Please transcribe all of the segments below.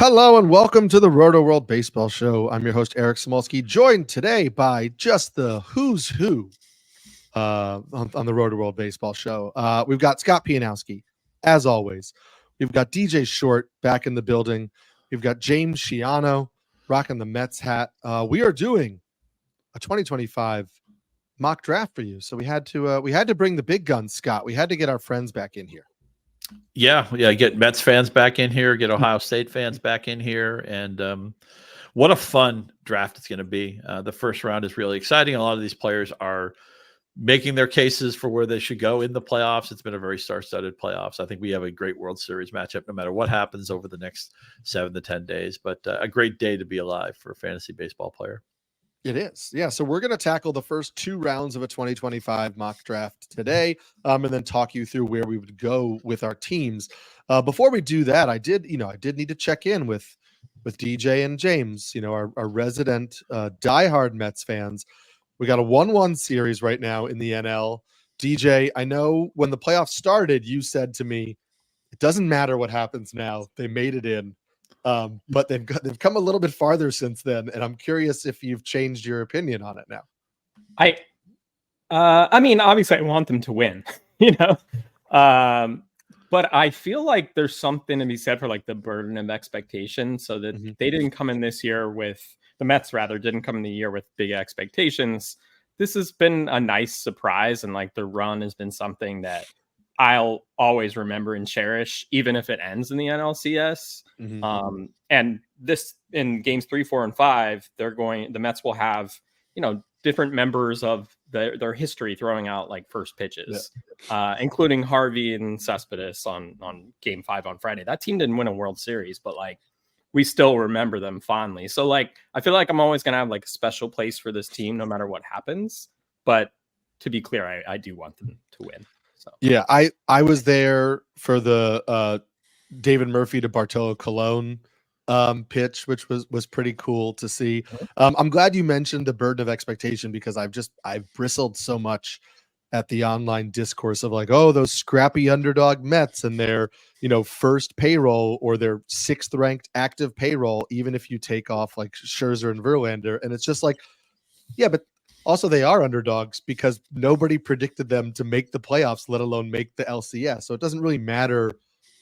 Hello and welcome to the Rotoworld Baseball Show. I'm your host, Eric Samulski, joined today by just the who's who on the Rotoworld Baseball Show. We've got Scott Pianowski, as always. We've got DJ Short back in the building. We've got James Schiano rocking the Mets hat. We are doing a 2025 mock draft for you. So we had to bring the big guns, Scott. We had to get our friends back in here. Yeah. Get Mets fans back in here, get Ohio State fans back in here, and what a fun draft it's going to be. The first round is really exciting. A lot of these players are making their cases for where they should go in the playoffs. It's been a very star-studded playoffs. I think we have a great World Series matchup no matter what happens over the next 7 to 10 days, but a great day to be alive for a fantasy baseball player. It is. Yeah. So we're going to tackle the first 2 rounds of a 2025 mock draft today, and then talk you through where we would go with our teams. Before we do that, I did need to check in with DJ and James, our resident diehard Mets fans. We got a 1-1 series right now in the NL. DJ, I know when the playoffs started, you said to me, it doesn't matter what happens now. They made it in. But they've come a little bit farther since then, and I'm curious if you've changed your opinion on it now. I mean, obviously, I want them to win, but I feel like there's something to be said for like the burden of expectation. So that they didn't come in this year with the Mets, rather didn't come in the year with big expectations. This has been a nice surprise, and like the run has been something that I'll always remember and cherish, even if it ends in the NLCS. And this in games 3, 4, and 5, the Mets will have, different members of their history throwing out like first pitches, including Harvey and Cespedes on game 5 on Friday. That team didn't win a World Series, but like we still remember them fondly. So like, I feel like I'm always going to have like a special place for this team, no matter what happens. But to be clear, I do want them to win. So. Yeah, I was there for the David Murphy to Bartolo Colon pitch, which was pretty cool to see. I'm glad you mentioned the burden of expectation, because I've bristled so much at the online discourse of like, oh, those scrappy underdog Mets and their first payroll or their 6th ranked active payroll, even if you take off like Scherzer and Verlander, and it's just like, yeah, but also they are underdogs because nobody predicted them to make the playoffs, let alone make the LCS. So it doesn't really matter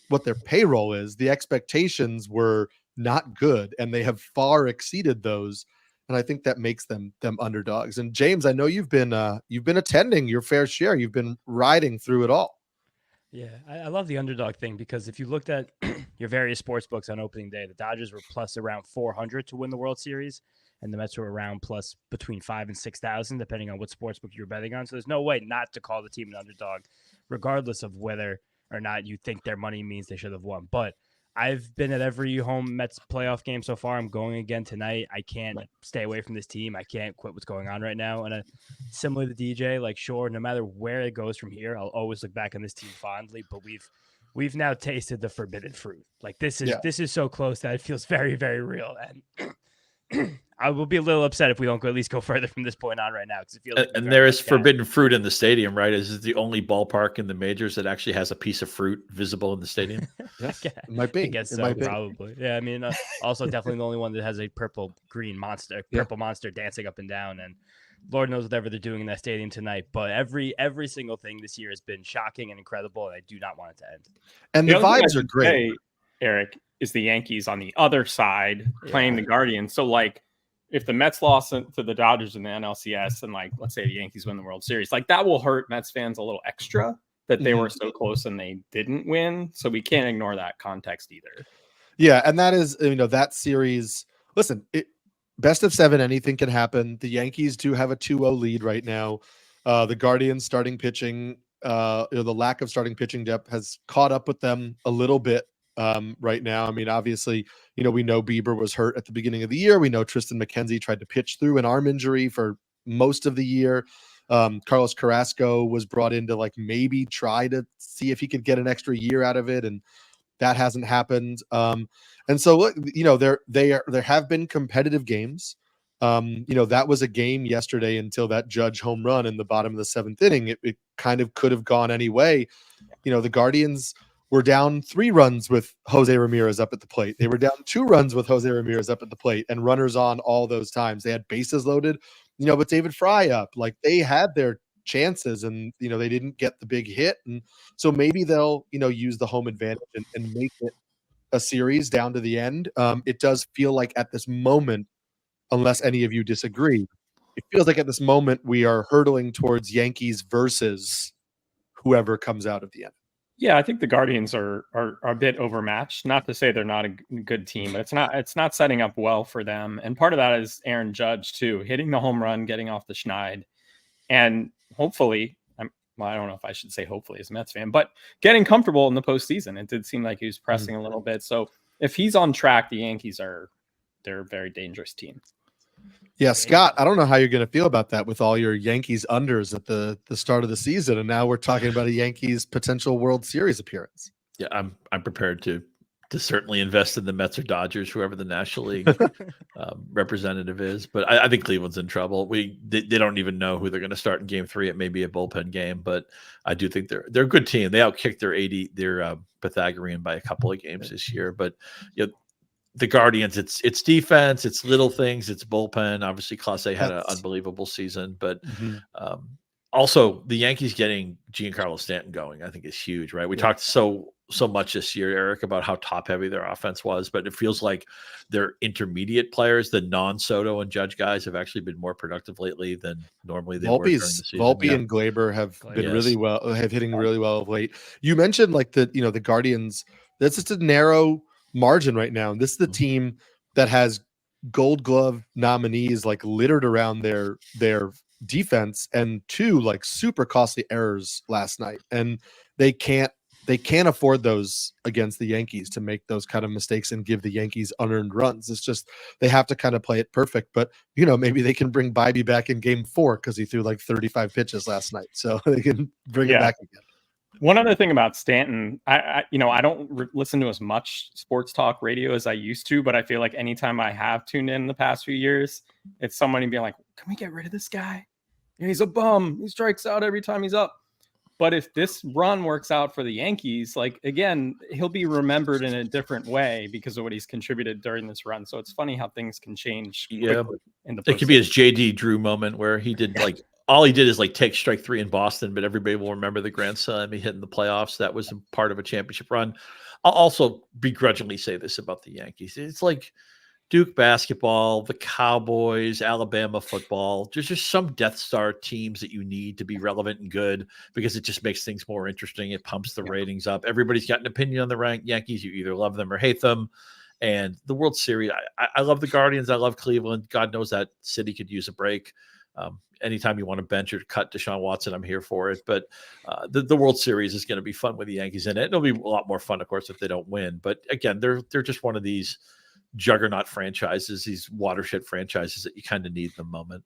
what their payroll is. The expectations were not good, and they have far exceeded those. And I think that makes them underdogs. And James, I know you've been attending your fair share. You've been riding through it all. Yeah, I love the underdog thing, because if you looked at your various sports books on opening day, the Dodgers were plus around 400 to win the World Series, and the Mets were around plus between 5,000 and 6,000, depending on what sportsbook you're betting on. So there's no way not to call the team an underdog, regardless of whether or not you think their money means they should have won. But I've been at every home Mets playoff game so far. I'm going again tonight. I can't stay away from this team. I can't quit what's going on right now. And similar to DJ, like, sure, no matter where it goes from here, I'll always look back on this team fondly. But we've now tasted the forbidden fruit. Like, this is so close that it feels very, very real. And I will be a little upset if we don't at least go further from this point on right now, because it feels like and there is forbidden fruit in the stadium, right? Is it the only ballpark in the majors that actually has a piece of fruit visible in the stadium? Yes, it might be. I guess so, probably. Yeah, I mean, also definitely the only one that has a purple monster dancing up and down, and Lord knows whatever they're doing in that stadium tonight. But every single thing this year has been shocking and incredible, and I do not want it to end. And the vibes are great. Eric, is the Yankees on the other side playing the Guardians. So like, if the Mets lost to the Dodgers in the NLCS, and like, let's say the Yankees win the World Series, like that will hurt Mets fans a little extra that they were so close and they didn't win. So we can't ignore that context either. Yeah. And that is, that series, listen, best of 7, anything can happen. The Yankees do have a 2-0 lead right now. The Guardians starting pitching, the lack of starting pitching depth has caught up with them a little bit. Right now. I mean, obviously, we know Bieber was hurt at the beginning of the year. We know Tristan McKenzie tried to pitch through an arm injury for most of the year. Carlos Carrasco was brought in to like maybe try to see if he could get an extra year out of it, and that hasn't happened. And so look, there have been competitive games. That was a game yesterday until that Judge home run in the bottom of the 7th inning. It kind of could have gone any way. The Guardians were down 3 runs with Jose Ramirez up at the plate. They were down 2 runs with Jose Ramirez up at the plate and runners on all those times. They had bases loaded, with David Fry up. Like, they had their chances and, they didn't get the big hit. And so maybe they'll, use the home advantage and make it a series down to the end. It does feel like at this moment, unless any of you disagree, it feels like at this moment we are hurtling towards Yankees versus whoever comes out of the end. Yeah, I think the Guardians are a bit overmatched. Not to say they're not a good team, but it's not setting up well for them. And part of that is Aaron Judge too, hitting the home run, getting off the schneid, and hopefully, I don't know if I should say hopefully as a Mets fan, but getting comfortable in the postseason. It did seem like he was pressing a little bit. So if he's on track, the Yankees they're a very dangerous team. Yeah, Scott, I don't know how you're going to feel about that with all your Yankees unders at the start of the season, and now we're talking about a Yankees potential World Series appearance. Yeah, I'm prepared to certainly invest in the Mets or Dodgers, whoever the National League representative is. But I think Cleveland's in trouble. They don't even know who they're going to start in Game 3. It may be a bullpen game, but I do think they're a good team. They outkicked their Pythagorean by a couple of games this year, but the Guardians, it's defense, it's little things, it's bullpen. Obviously, Clase had an unbelievable season, but also the Yankees getting Giancarlo Stanton going, I think, is huge, right? We talked so much this year, Eric, about how top heavy their offense was, but it feels like their intermediate players, the non-Soto and Judge guys, have actually been more productive lately than normally they were during the season. Volpe and Glaber have been really well, hitting really well of late. You mentioned like the Guardians. That's just a narrow margin right now, and this is the team that has Gold Glove nominees like littered around their defense, and 2 like super costly errors last night, and they can't afford those against the Yankees to make those kind of mistakes and give the Yankees unearned runs. It's just they have to kind of play it perfect. But maybe they can bring Bibee back in Game 4 because he threw like 35 pitches last night, so they can bring it back again. One other thing about Stanton, I don't listen to as much sports talk radio as I used to, but I feel like anytime I have tuned in the past few years, it's somebody being like, "Can we get rid of this guy? He's a bum. He strikes out every time he's up." But if this run works out for the Yankees, like, again, he'll be remembered in a different way because of what he's contributed during this run. So it's funny how things can change quickly in the postseason. It could be his JD Drew moment where he did like all he did is like take strike 3 in Boston, but everybody will remember the grand slam he hit in the playoffs. That was part of a championship run. I'll also begrudgingly say this about the Yankees. It's like Duke basketball, the Cowboys, Alabama football. There's just some Death Star teams that you need to be relevant and good because it just makes things more interesting. It pumps the ratings up. Everybody's got an opinion on the Yankees. You either love them or hate them. And the World Series, I love the Guardians. I love Cleveland. God knows that city could use a break. Anytime you want to bench or cut Deshaun Watson, I'm here for it. But the World Series is going to be fun with the Yankees in it. It'll be a lot more fun, of course, if they don't win. But again, they're just one of these juggernaut franchises, these watershed franchises that you kind of need in the moment.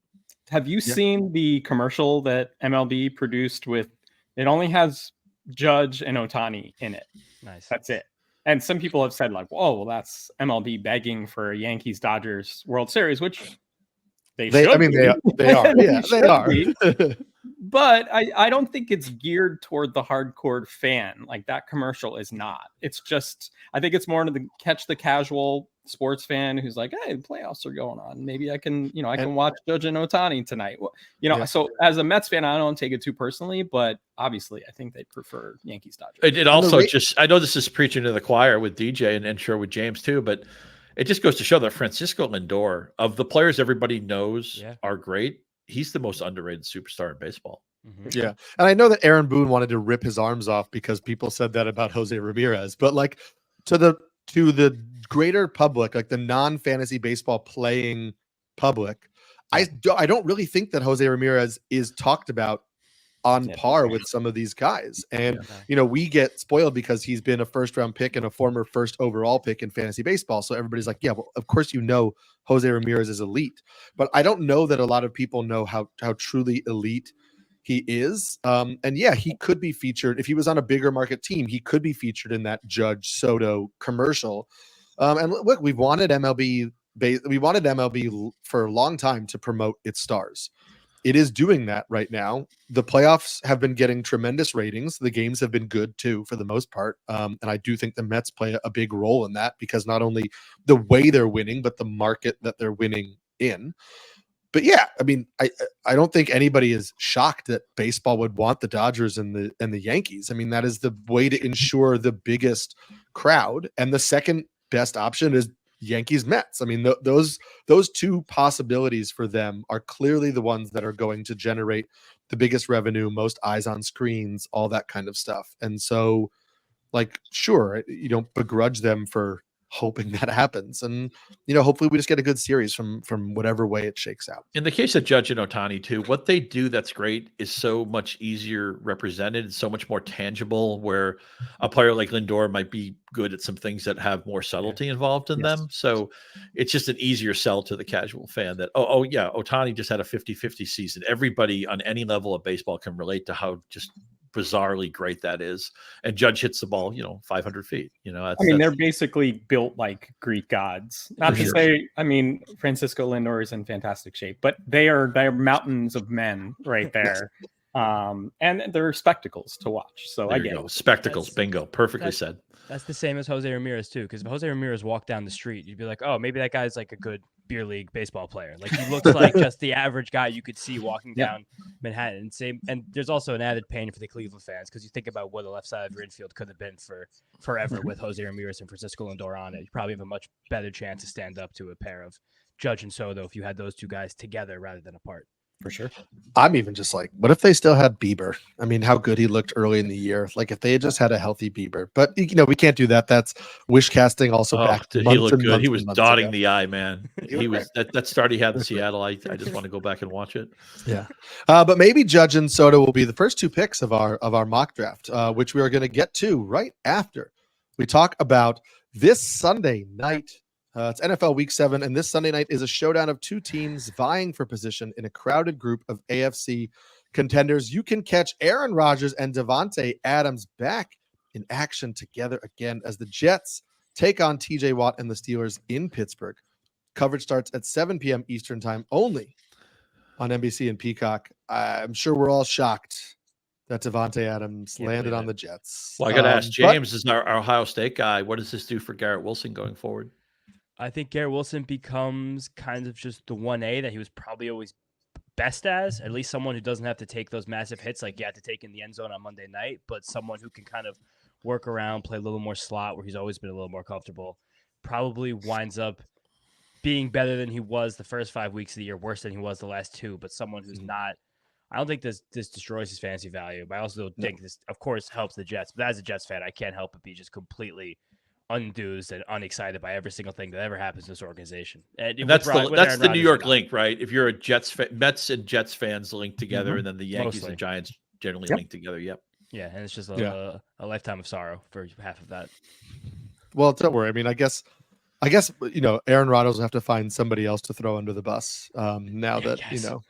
Have you seen the commercial that MLB produced with? It only has Judge and Ohtani in it. Nice. That's it. And some people have said like, "Whoa, well, that's MLB begging for a Yankees Dodgers World Series," which they should. I mean, they are. Yeah, they are. But I don't think it's geared toward the hardcore fan. Like, that commercial is not. It's just, I think it's more to catch the casual sports fan who's like, "Hey, the playoffs are going on. Maybe I can watch Judge and Ohtani tonight." Well, So as a Mets fan, I don't take it too personally, but obviously I think they prefer Yankees Dodgers. It also I know this is preaching to the choir with DJ and sure with James too, but it just goes to show that Francisco Lindor, of the players everybody knows are great, he's the most underrated superstar in baseball. Mm-hmm. Yeah. And I know that Aaron Boone wanted to rip his arms off because people said that about Jose Ramirez, but like to the greater public, like the non-fantasy baseball playing public, I don't really think that Jose Ramirez is talked about on par with some of these guys. And, we get spoiled because he's been a first-round pick and a former first overall pick in fantasy baseball. So everybody's like, yeah, well, of course, Jose Ramirez is elite. But I don't know that a lot of people know how truly elite he is. And yeah, he could be featured. If he was on a bigger market team, he could be featured in that Judge Soto commercial. And look, we wanted MLB for a long time to promote its stars. it is doing that right now. The playoffs have been getting tremendous ratings. The games have been good too, for the most part. And I do think the Mets play a big role in that, because not only the way they're winning, but the market that they're winning in. But yeah, I mean, I don't think anybody is shocked that baseball would want the Dodgers and the Yankees. I mean, that is the way to ensure the biggest crowd. And the second best option is Yankees Mets. I mean, those two possibilities for them are clearly the ones that are going to generate the biggest revenue, most eyes on screens, all that kind of stuff. And so, like, sure, you don't begrudge them for hoping that happens. And, hopefully we just get a good series from whatever way it shakes out. In the case of Judge and Ohtani too, what they do that's great is so much easier represented, so much more tangible, where a player like Lindor might be good at some things that have more subtlety involved in them. So it's just an easier sell to the casual fan that, oh yeah, Ohtani just had a 50-50 season. Everybody on any level of baseball can relate to how just bizarrely great that is. And Judge hits the ball 500 feet. They're basically built like Greek gods. Not to say, Francisco Lindor is in fantastic shape, but they are mountains of men right there. And they're spectacles to watch. So there I get it. Spectacles, bingo, perfectly said. That's the same as Jose Ramirez too, because if Jose Ramirez walked down the street, you'd be like, oh, maybe that guy's like a good beer league baseball player. Like, he looks like just the average guy you could see walking down Manhattan. And there's also an added pain for the Cleveland fans, because you think about what the left side of your infield could have been for forever with Jose Ramirez and Francisco Lindor on it. You probably have a much better chance to stand up to a pair of Judge and Soto if you had those two guys together rather than apart. For sure. I'm even just like, what if they still had Bieber? I mean, how good he looked early in the year. Like, if they had just had a healthy Bieber. But, we can't do that. That's wish casting also back. He looked good. He was dotting the eye, man. He was that start he had in Seattle. I just want to go back and watch it. Yeah. But maybe Judge and Soto will be the first two picks of our mock draft, which we are going to get to right after we talk about this Sunday night. It's NFL Week 7, and this Sunday night is a showdown of two teams vying for position in a crowded group of AFC contenders. You can catch Aaron Rodgers and Davante Adams back in action together again as the Jets take on TJ Watt and the Steelers in Pittsburgh. Coverage starts at 7 p.m. Eastern time only on NBC and Peacock. I'm sure we're all shocked that Davante Adams landed on the Jets. Well, I got to ask James, as our Ohio State guy, what does this do for Garrett Wilson going forward? I think Garrett Wilson becomes kind of just the 1A that he was probably always best as, at least someone who doesn't have to take those massive hits like you had to take in the end zone on Monday night, but someone who can kind of work around, play a little more slot where he's always been a little more comfortable. Probably winds up being better than he was the first 5 weeks of the year, worse than he was the last two, but someone who's not. I don't think this destroys his fantasy value, but I also think this, of course, helps the Jets. But as a Jets fan, I can't help but be just completely unenthused and unexcited by every single thing that ever happens to this organization. And that's the New York link, right? If you're a Mets and Jets fans linked together, and then the Yankees and Giants generally linked together. Yep. Yeah, and it's just a lifetime of sorrow for half of that. Well, don't worry. I mean, I guess Aaron Rodgers will have to find somebody else to throw under the bus. Now that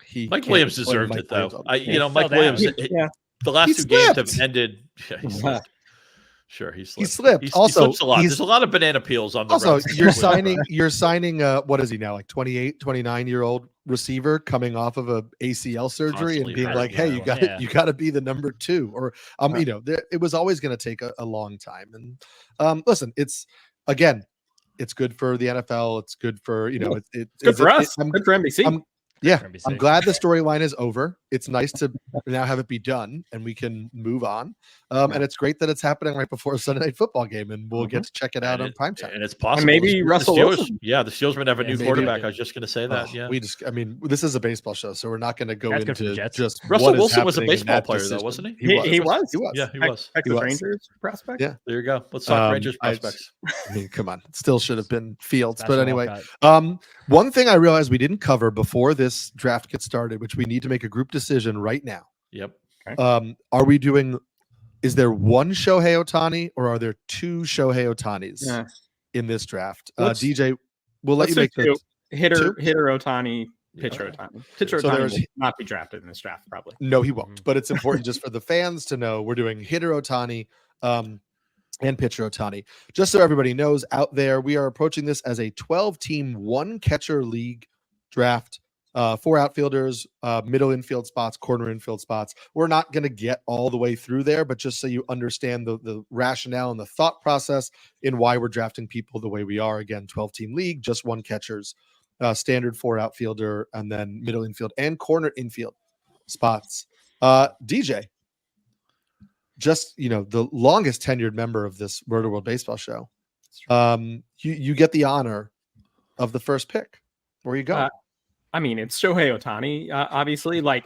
he Mike Williams deserved it though. Mike Williams. The last two games have ended. Sure, he slipped. Also, he slips a lot. There's a lot of banana peels on the Also, you're signing what is he now, like 28, 29-year-old receiver coming off of a ACL surgery and being like, hey, you got to be the number 2. Or it was always going to take a long time. And listen, it's good for the NFL. It's good for it's good for us. Good for NBC. I'm glad the storyline is over. It's nice to now have it be done and we can move on. And it's great that it's happening right before a Sunday night football game, and we'll get to check it out on primetime. And it's possible. And maybe Russell Wilson. Yeah, the Steelers might have a new quarterback. I was just going to say that. This is a baseball show, so we're not going to go into just Russell Wilson was a baseball player, though, wasn't he? He was. Yeah, he was. Texas Rangers prospect. Yeah, there you go. Let's talk Rangers prospects. I mean, come on, it still should have been Fields, but anyway. One thing I realized we didn't cover before this draft gets started, which we need to make a group decision right now. Yep. Are we doing? Is there one Shohei Ohtani or are there two Shohei Ohtanis in this draft? DJ, we'll let you make the hitter Ohtani, pitcher Ohtani. Pitcher Ohtani will not be drafted in this draft, probably. No, he won't. But it's important just for the fans to know we're doing hitter Ohtani and pitcher Ohtani. Just so everybody knows out there, we are approaching this as a 12-team, one-catcher league draft. 4 outfielders, middle infield spots, corner infield spots. We're not going to get all the way through there, but just so you understand the rationale and the thought process in why we're drafting people the way we are. Again, 12-team league, just 1 catchers, standard 4 outfielder, and then middle infield and corner infield spots. DJ, just, the longest tenured member of this Rotoworld Baseball show. You get the honor of the first pick. Where are you going? I mean, it's Shohei Ohtani, obviously. Like,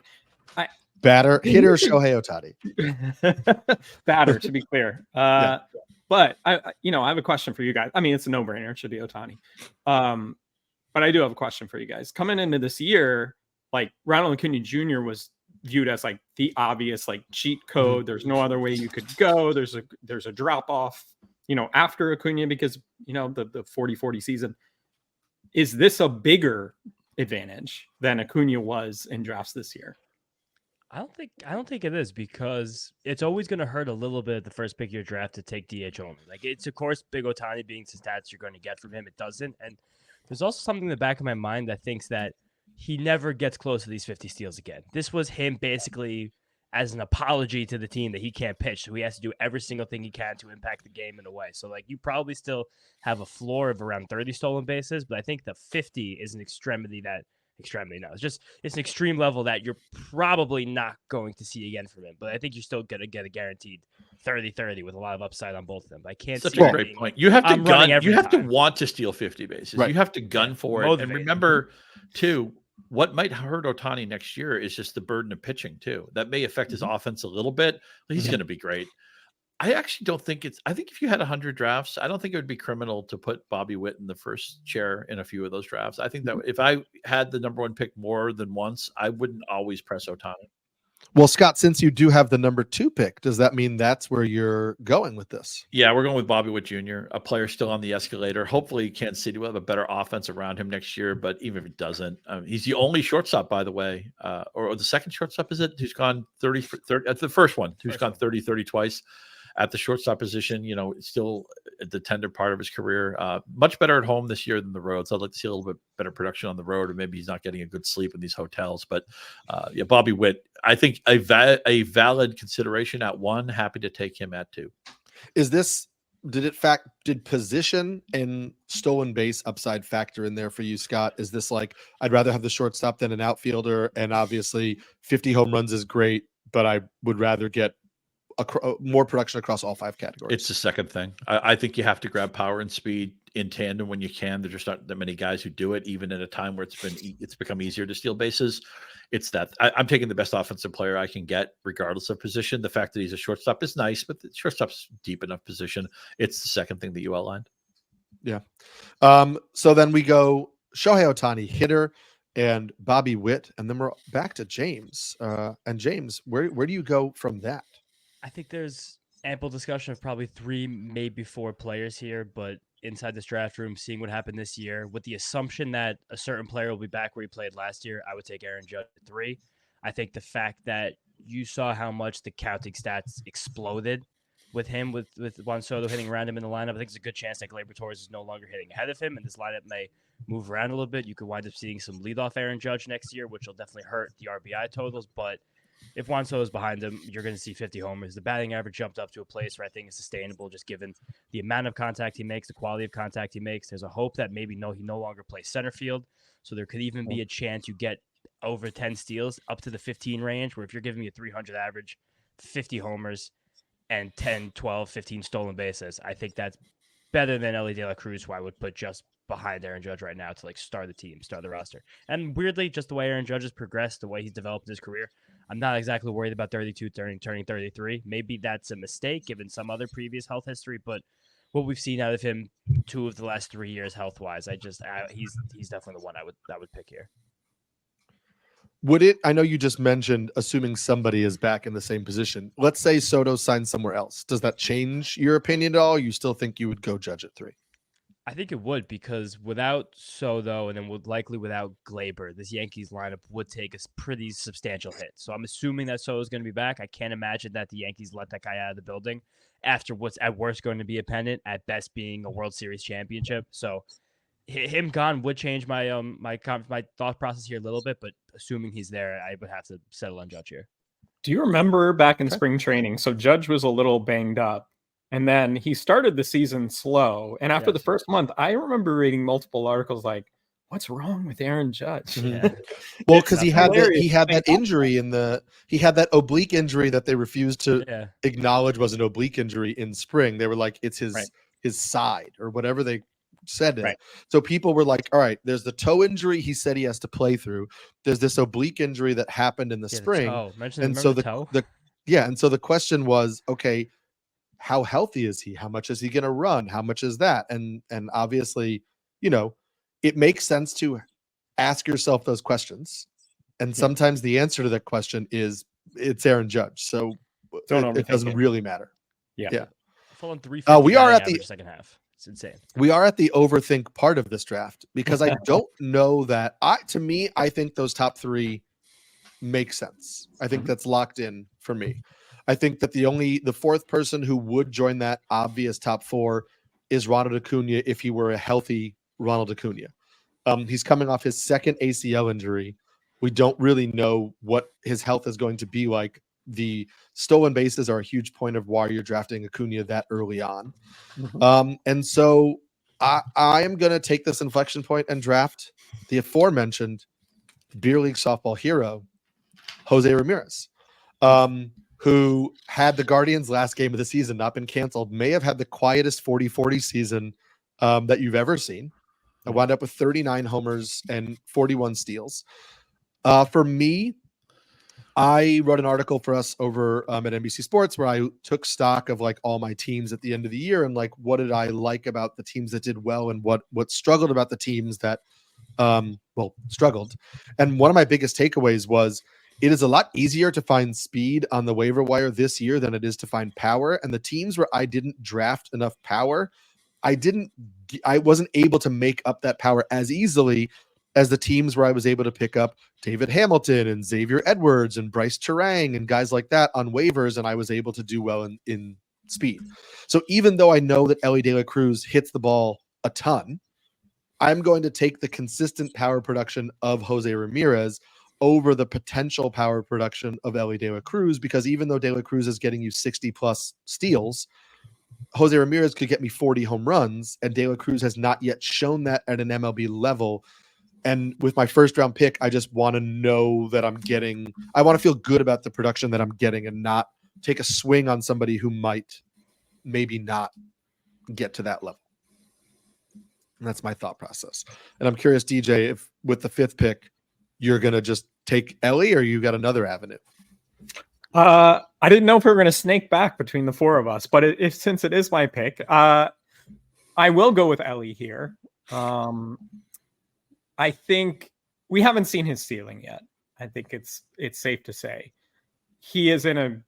Hitter Shohei Ohtani. Batter, to be clear. Yeah. But I have a question for you guys. I mean, it's a no-brainer. It should be Ohtani. But I do have a question for you guys. Coming into this year, like, Ronald Acuna Jr. was viewed as like the obvious like cheat code. There's no other way you could go. There's a drop off, after Acuna because the 40-40 season. Is this a bigger advantage than Acuna was in drafts this year? I don't think it is, because it's always going to hurt a little bit at the first pick of your draft to take DH only. Like, it's of course big Ohtani being the stats you're going to get from him. It doesn't. And there's also something in the back of my mind that thinks that he never gets close to these 50 steals again. This was him basically as an apology to the team that he can't pitch. So he has to do every single thing he can to impact the game in a way. So, like, you probably still have a floor of around 30 stolen bases, but I think the 50 is an extremity. It's an extreme level that you're probably not going to see again from him. But I think you're still going to get a guaranteed 30-30 with a lot of upside on both of them. But I can't Such see a great point. You have to gun. You have to time. want to steal 50 bases. Right. You have to gun for it. Motivated. And remember, too, what might hurt Ohtani next year is just the burden of pitching, too. That may affect his offense a little bit, but he's going to be great. I actually don't think I think if you had 100 drafts, I don't think it would be criminal to put Bobby Witt in the first chair in a few of those drafts. I think that if I had the number 1 pick more than once, I wouldn't always press Ohtani. Well, Scott, since you do have the number 2 pick, does that mean that's where you're going with this? Yeah, we're going with Bobby Witt Jr., a player still on the escalator. Hopefully, Kansas City will have a better offense around him next year, but even if it doesn't, he's the only shortstop, by the way, or the second shortstop, is it, who's gone 30, the first one, who's gone 30-30 twice at the shortstop position. Still at the tender part of his career. Much better at home this year than the road. So I'd like to see a little bit better production on the road, or maybe he's not getting a good sleep in these hotels. But Bobby Witt, I think a valid consideration at 1. Happy to take him at 2. Did position and stolen base upside factor in there for you, Scott? Is this like, I'd rather have the shortstop than an outfielder, and obviously 50 home runs is great, but I would rather get more production across all 5 categories? It's the second thing. I think you have to grab power and speed in tandem when you can. There's just not that many guys who do it, even at a time where it's become easier to steal bases. It's that I'm taking the best offensive player I can get, regardless of position. The fact that he's a shortstop is nice, but the shortstop's deep enough position. It's the second thing that you outlined. Yeah. So then we go Shohei Ohtani, hitter, and Bobby Witt, and then we're back to James. And James, where do you go from that? I think there's ample discussion of probably 3, maybe 4 players here, but inside this draft room, seeing what happened this year, with the assumption that a certain player will be back where he played last year, I would take Aaron Judge at 3. I think the fact that you saw how much the counting stats exploded with him, with Juan Soto hitting around him in the lineup, I think there's a good chance that Gleyber Torres is no longer hitting ahead of him, and this lineup may move around a little bit. You could wind up seeing some leadoff Aaron Judge next year, which will definitely hurt the RBI totals, but if Juan Soto is behind him, you're going to see 50 homers. The batting average jumped up to a place where I think is sustainable, just given the amount of contact he makes, the quality of contact he makes. There's a hope that maybe he no longer plays center field, so there could even be a chance you get over 10 steals up to the 15 range, where if you're giving me a 300 average, 50 homers, and 10, 12, 15 stolen bases, I think that's better than Elly De la Cruz, who I would put just behind Aaron Judge right now to like start the team, start the roster. And weirdly, just the way Aaron Judge has progressed, the way he's developed his career, I'm not exactly worried about 32 turning 33. Maybe that's a mistake given some other previous health history, but what we've seen out of him 2 of the last 3 years health wise, he's definitely the one I would pick here. Would it, I know you just mentioned assuming somebody is back in the same position. Let's say Soto signs somewhere else. Does that change your opinion at all? You still think you would go Judge at 3? I think it would, because without Soto and then likely without Gleyber, this Yankees lineup would take a pretty substantial hit. So I'm assuming that Soto's going to be back. I can't imagine that the Yankees let that guy out of the building after what's at worst going to be a pennant, at best being a World Series championship. So him gone would change my my thought process here a little bit, but assuming he's there, I would have to settle on Judge here. Do you remember back in spring training? So Judge was a little banged up, and then he started the season slow. And after the first month, I remember reading multiple articles like, "What's wrong with Aaron Judge?" Yeah. Well, because he had that injury he had that oblique injury that they refused to acknowledge was an oblique injury in spring. They were like, it's his side or whatever they said it. So people were like, all right, there's the toe injury he said he has to play through. There's this oblique injury that happened in the spring. And so the question was, okay, how healthy is he? How much is he going to run? How much is that? And obviously, you know, it makes sense to ask yourself those questions. And sometimes the answer to that question is it's Aaron Judge. So it doesn't really matter. Yeah. Falling 350 we are at the second half. It's insane. We are at the overthink part of this draft because I don't know that I think those top three make sense. I think that's locked in for me. I think that the fourth person who would join that obvious top four is Ronald Acuna if he were a healthy Ronald Acuna. He's coming off his second ACL injury. We don't really know what his health is going to be like. The stolen bases are a huge point of why you're drafting Acuna that early on. And so I am going to take this inflection point and draft the aforementioned beer league softball hero, Jose Ramirez, who had the Guardians' last game of the season not been canceled, may have had the quietest 40-40 season that you've ever seen. I wound up with 39 homers and 41 steals. For me, I wrote an article for us over at NBC Sports where I took stock of like all my teams at the end of the year and like what did I like about the teams that did well and what struggled about the teams that struggled. And one of my biggest takeaways was it is a lot easier to find speed on the waiver wire this year than it is to find power. And the teams where I didn't draft enough power, I wasn't able to make up that power as easily as the teams where I was able to pick up David Hamilton and Xavier Edwards and Bryce Terang and guys like that on waivers, and I was able to do well in speed. So even though I know that Elly De la Cruz hits the ball a ton, I'm going to take the consistent power production of Jose Ramirez over the potential power production of Elly De la Cruz, because even though De la Cruz is getting you 60+ steals, Jose Ramirez could get me 40 home runs, and De la Cruz has not yet shown that at an MLB level. And with my first round pick, I just want to know that I want to feel good about the production that I'm getting and not take a swing on somebody who might maybe not get to that level. And that's my thought process. And I'm curious, DJ, if with the fifth pick, you're going to just take Elly or you got another avenue? I didn't know if we were going to snake back between the four of us, but since it is my pick, I will go with Elly here. I think we haven't seen his ceiling yet. I think it's safe to say he is in a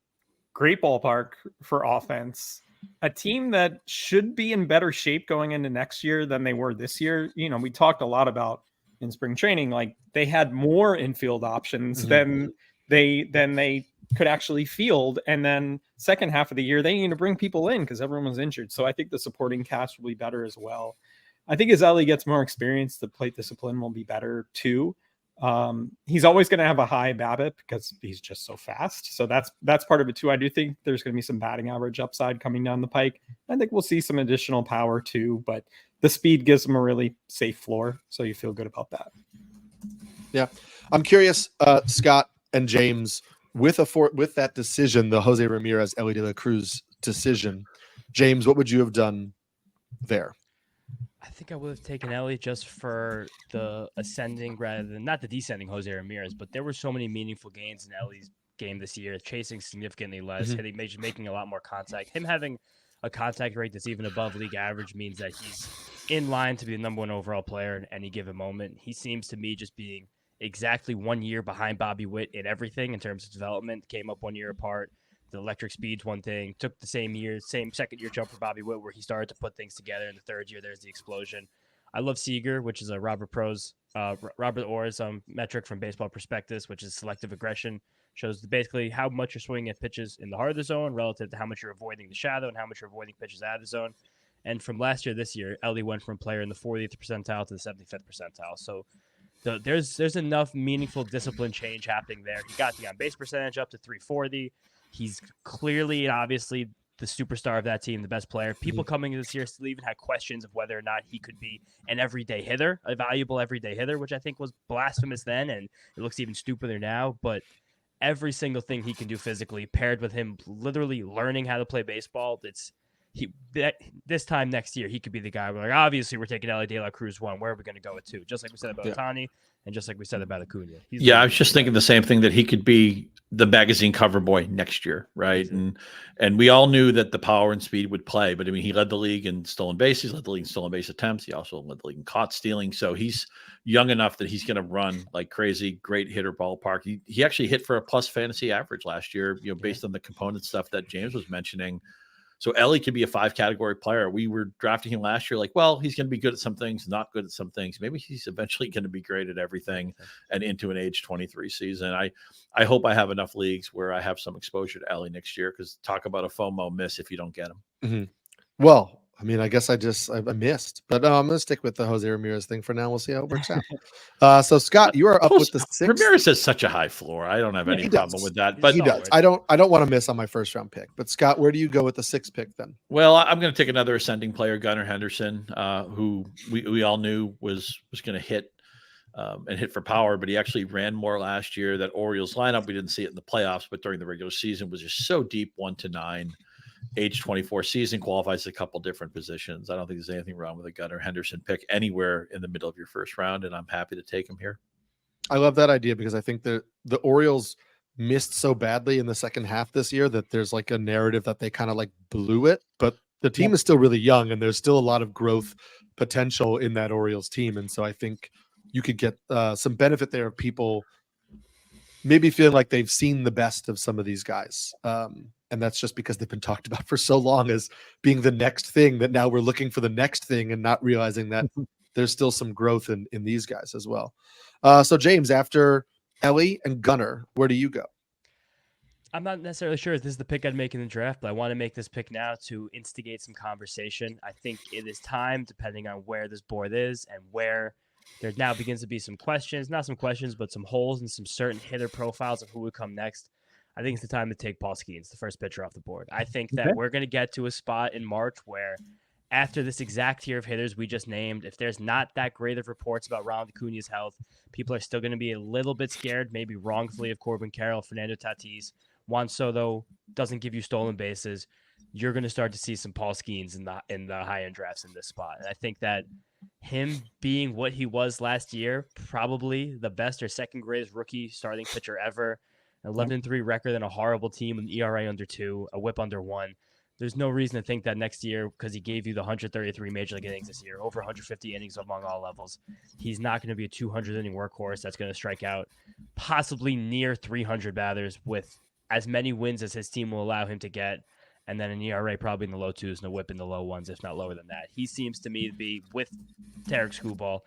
great ballpark for offense, a team that should be in better shape going into next year than they were this year. You know, we talked a lot about in spring training, like they had more infield options than they could actually field. And then second half of the year, they need to bring people in because everyone was injured. So I think the supporting cast will be better as well. I think as Elly gets more experience, the plate discipline will be better too. He's always going to have a high BABIP because he's just so fast. So that's part of it too. I do think there's going to be some batting average upside coming down the pike. I think we'll see some additional power too, but the speed gives him a really safe floor. So you feel good about that. Yeah. I'm curious, Scott and James, with that decision, the Jose Ramirez, Elly De la Cruz decision, James, what would you have done there? I think I would have taken Elly just for the ascending rather than not the descending Jose Ramirez, but there were so many meaningful gains in Elly's game this year, chasing significantly less, hitting, making a lot more contact. Him having a contact rate that's even above league average means that he's in line to be the number one overall player in any given moment. He seems to me just being exactly 1 year behind Bobby Witt in everything in terms of development, came up 1 year apart. The electric speed's one thing, took the same second year jump for Bobby Witt where he started to put things together. In the third year, there's the explosion. I love Seager, which is a Robert Orr's metric from Baseball Prospectus, which is selective aggression. Shows basically how much you're swinging at pitches in the heart of the zone relative to how much you're avoiding the shadow and how much you're avoiding pitches out of the zone. And from last year, this year, Elly went from player in the 40th percentile to the 75th percentile. So there's enough meaningful discipline change happening there. He got the on-base percentage up to 340. He's clearly and obviously the superstar of that team, the best player. People coming into this year still even had questions of whether or not he could be an everyday hitter, a valuable everyday hitter, which I think was blasphemous then, and it looks even stupider now. But every single thing he can do physically, paired with him literally learning how to play baseball, this time next year, he could be the guy. We're like, obviously, we're taking Elly De la Cruz 1. Where are we going to go with 2? Just like we said about Ohtani, and just like we said about Acuna. I was just thinking the same thing, that he could be the magazine cover boy next year, right? And we all knew that the power and speed would play, but I mean, he led the league in stolen bases, led the league in stolen base attempts. He also led the league in caught stealing. So he's young enough that he's going to run like crazy. Great hitter, ballpark. He actually hit for a plus fantasy average last year, based on the component stuff that James was mentioning. So Elly could be a 5-category player. We were drafting him last year like, well, he's going to be good at some things, not good at some things. Maybe he's eventually going to be great at everything and into an age 23 season. I hope I have enough leagues where I have some exposure to Elly next year, because talk about a FOMO miss if you don't get him. Mm-hmm. Well, I mean, I guess I missed, but I'm going to stick with the Jose Ramirez thing for now. We'll see how it works out. So Scott, you are up with the 6th. Ramirez has such a high floor. I don't have any problem with that, but he does. I don't want to miss on my first round pick, but Scott, where do you go with the 6th pick then? Well, I'm going to take another ascending player, Gunnar Henderson, who we all knew was going to hit and hit for power, but he actually ran more last year. That Orioles lineup, we didn't see it in the playoffs, but during the regular season was just so deep, 1 to 9. Age 24 season, qualifies a couple different positions. I don't think there's anything wrong with a Gunnar Henderson pick anywhere in the middle of your first round, and I'm happy to take him here. I love that idea, because I think the Orioles missed so badly in the second half this year that there's like a narrative that they kind of like blew it, but the team is still really young and there's still a lot of growth potential in that Orioles team. And so I think you could get some benefit there of people maybe feeling like they've seen the best of some of these guys. And that's just because they've been talked about for so long as being the next thing, that now we're looking for the next thing and not realizing that there's still some growth in these guys as well. So James, after Elly and Gunnar, where do you go? I'm not necessarily sure if this is the pick I'd make in the draft, but I want to make this pick now to instigate some conversation. I think it is time, depending on where this board is and where there now begins to be some questions, not some questions, but some holes in some certain hitter profiles of who would come next. I think it's the time to take Paul Skenes, the first pitcher off the board. I think that we're going to get to a spot in March where, after this exact tier of hitters we just named, if there's not that great of reports about Ronald Acuna's health, people are still going to be a little bit scared, maybe wrongfully, of Corbin Carroll, Fernando Tatis. Juan Soto doesn't give you stolen bases. You're going to start to see some Paul Skenes in the high-end drafts in this spot. And I think that him being what he was last year, probably the best or second greatest rookie starting pitcher ever, 11-3 record and a horrible team with an ERA under 2, a whip under 1. There's no reason to think that next year, because he gave you the 133 major league innings this year, over 150 innings among all levels, he's not going to be a 200-inning workhorse that's going to strike out possibly near 300 batters with as many wins as his team will allow him to get, and then an ERA probably in the low 2s and a whip in the low 1s, if not lower than that. He seems to me to be, with Tarik Skubal,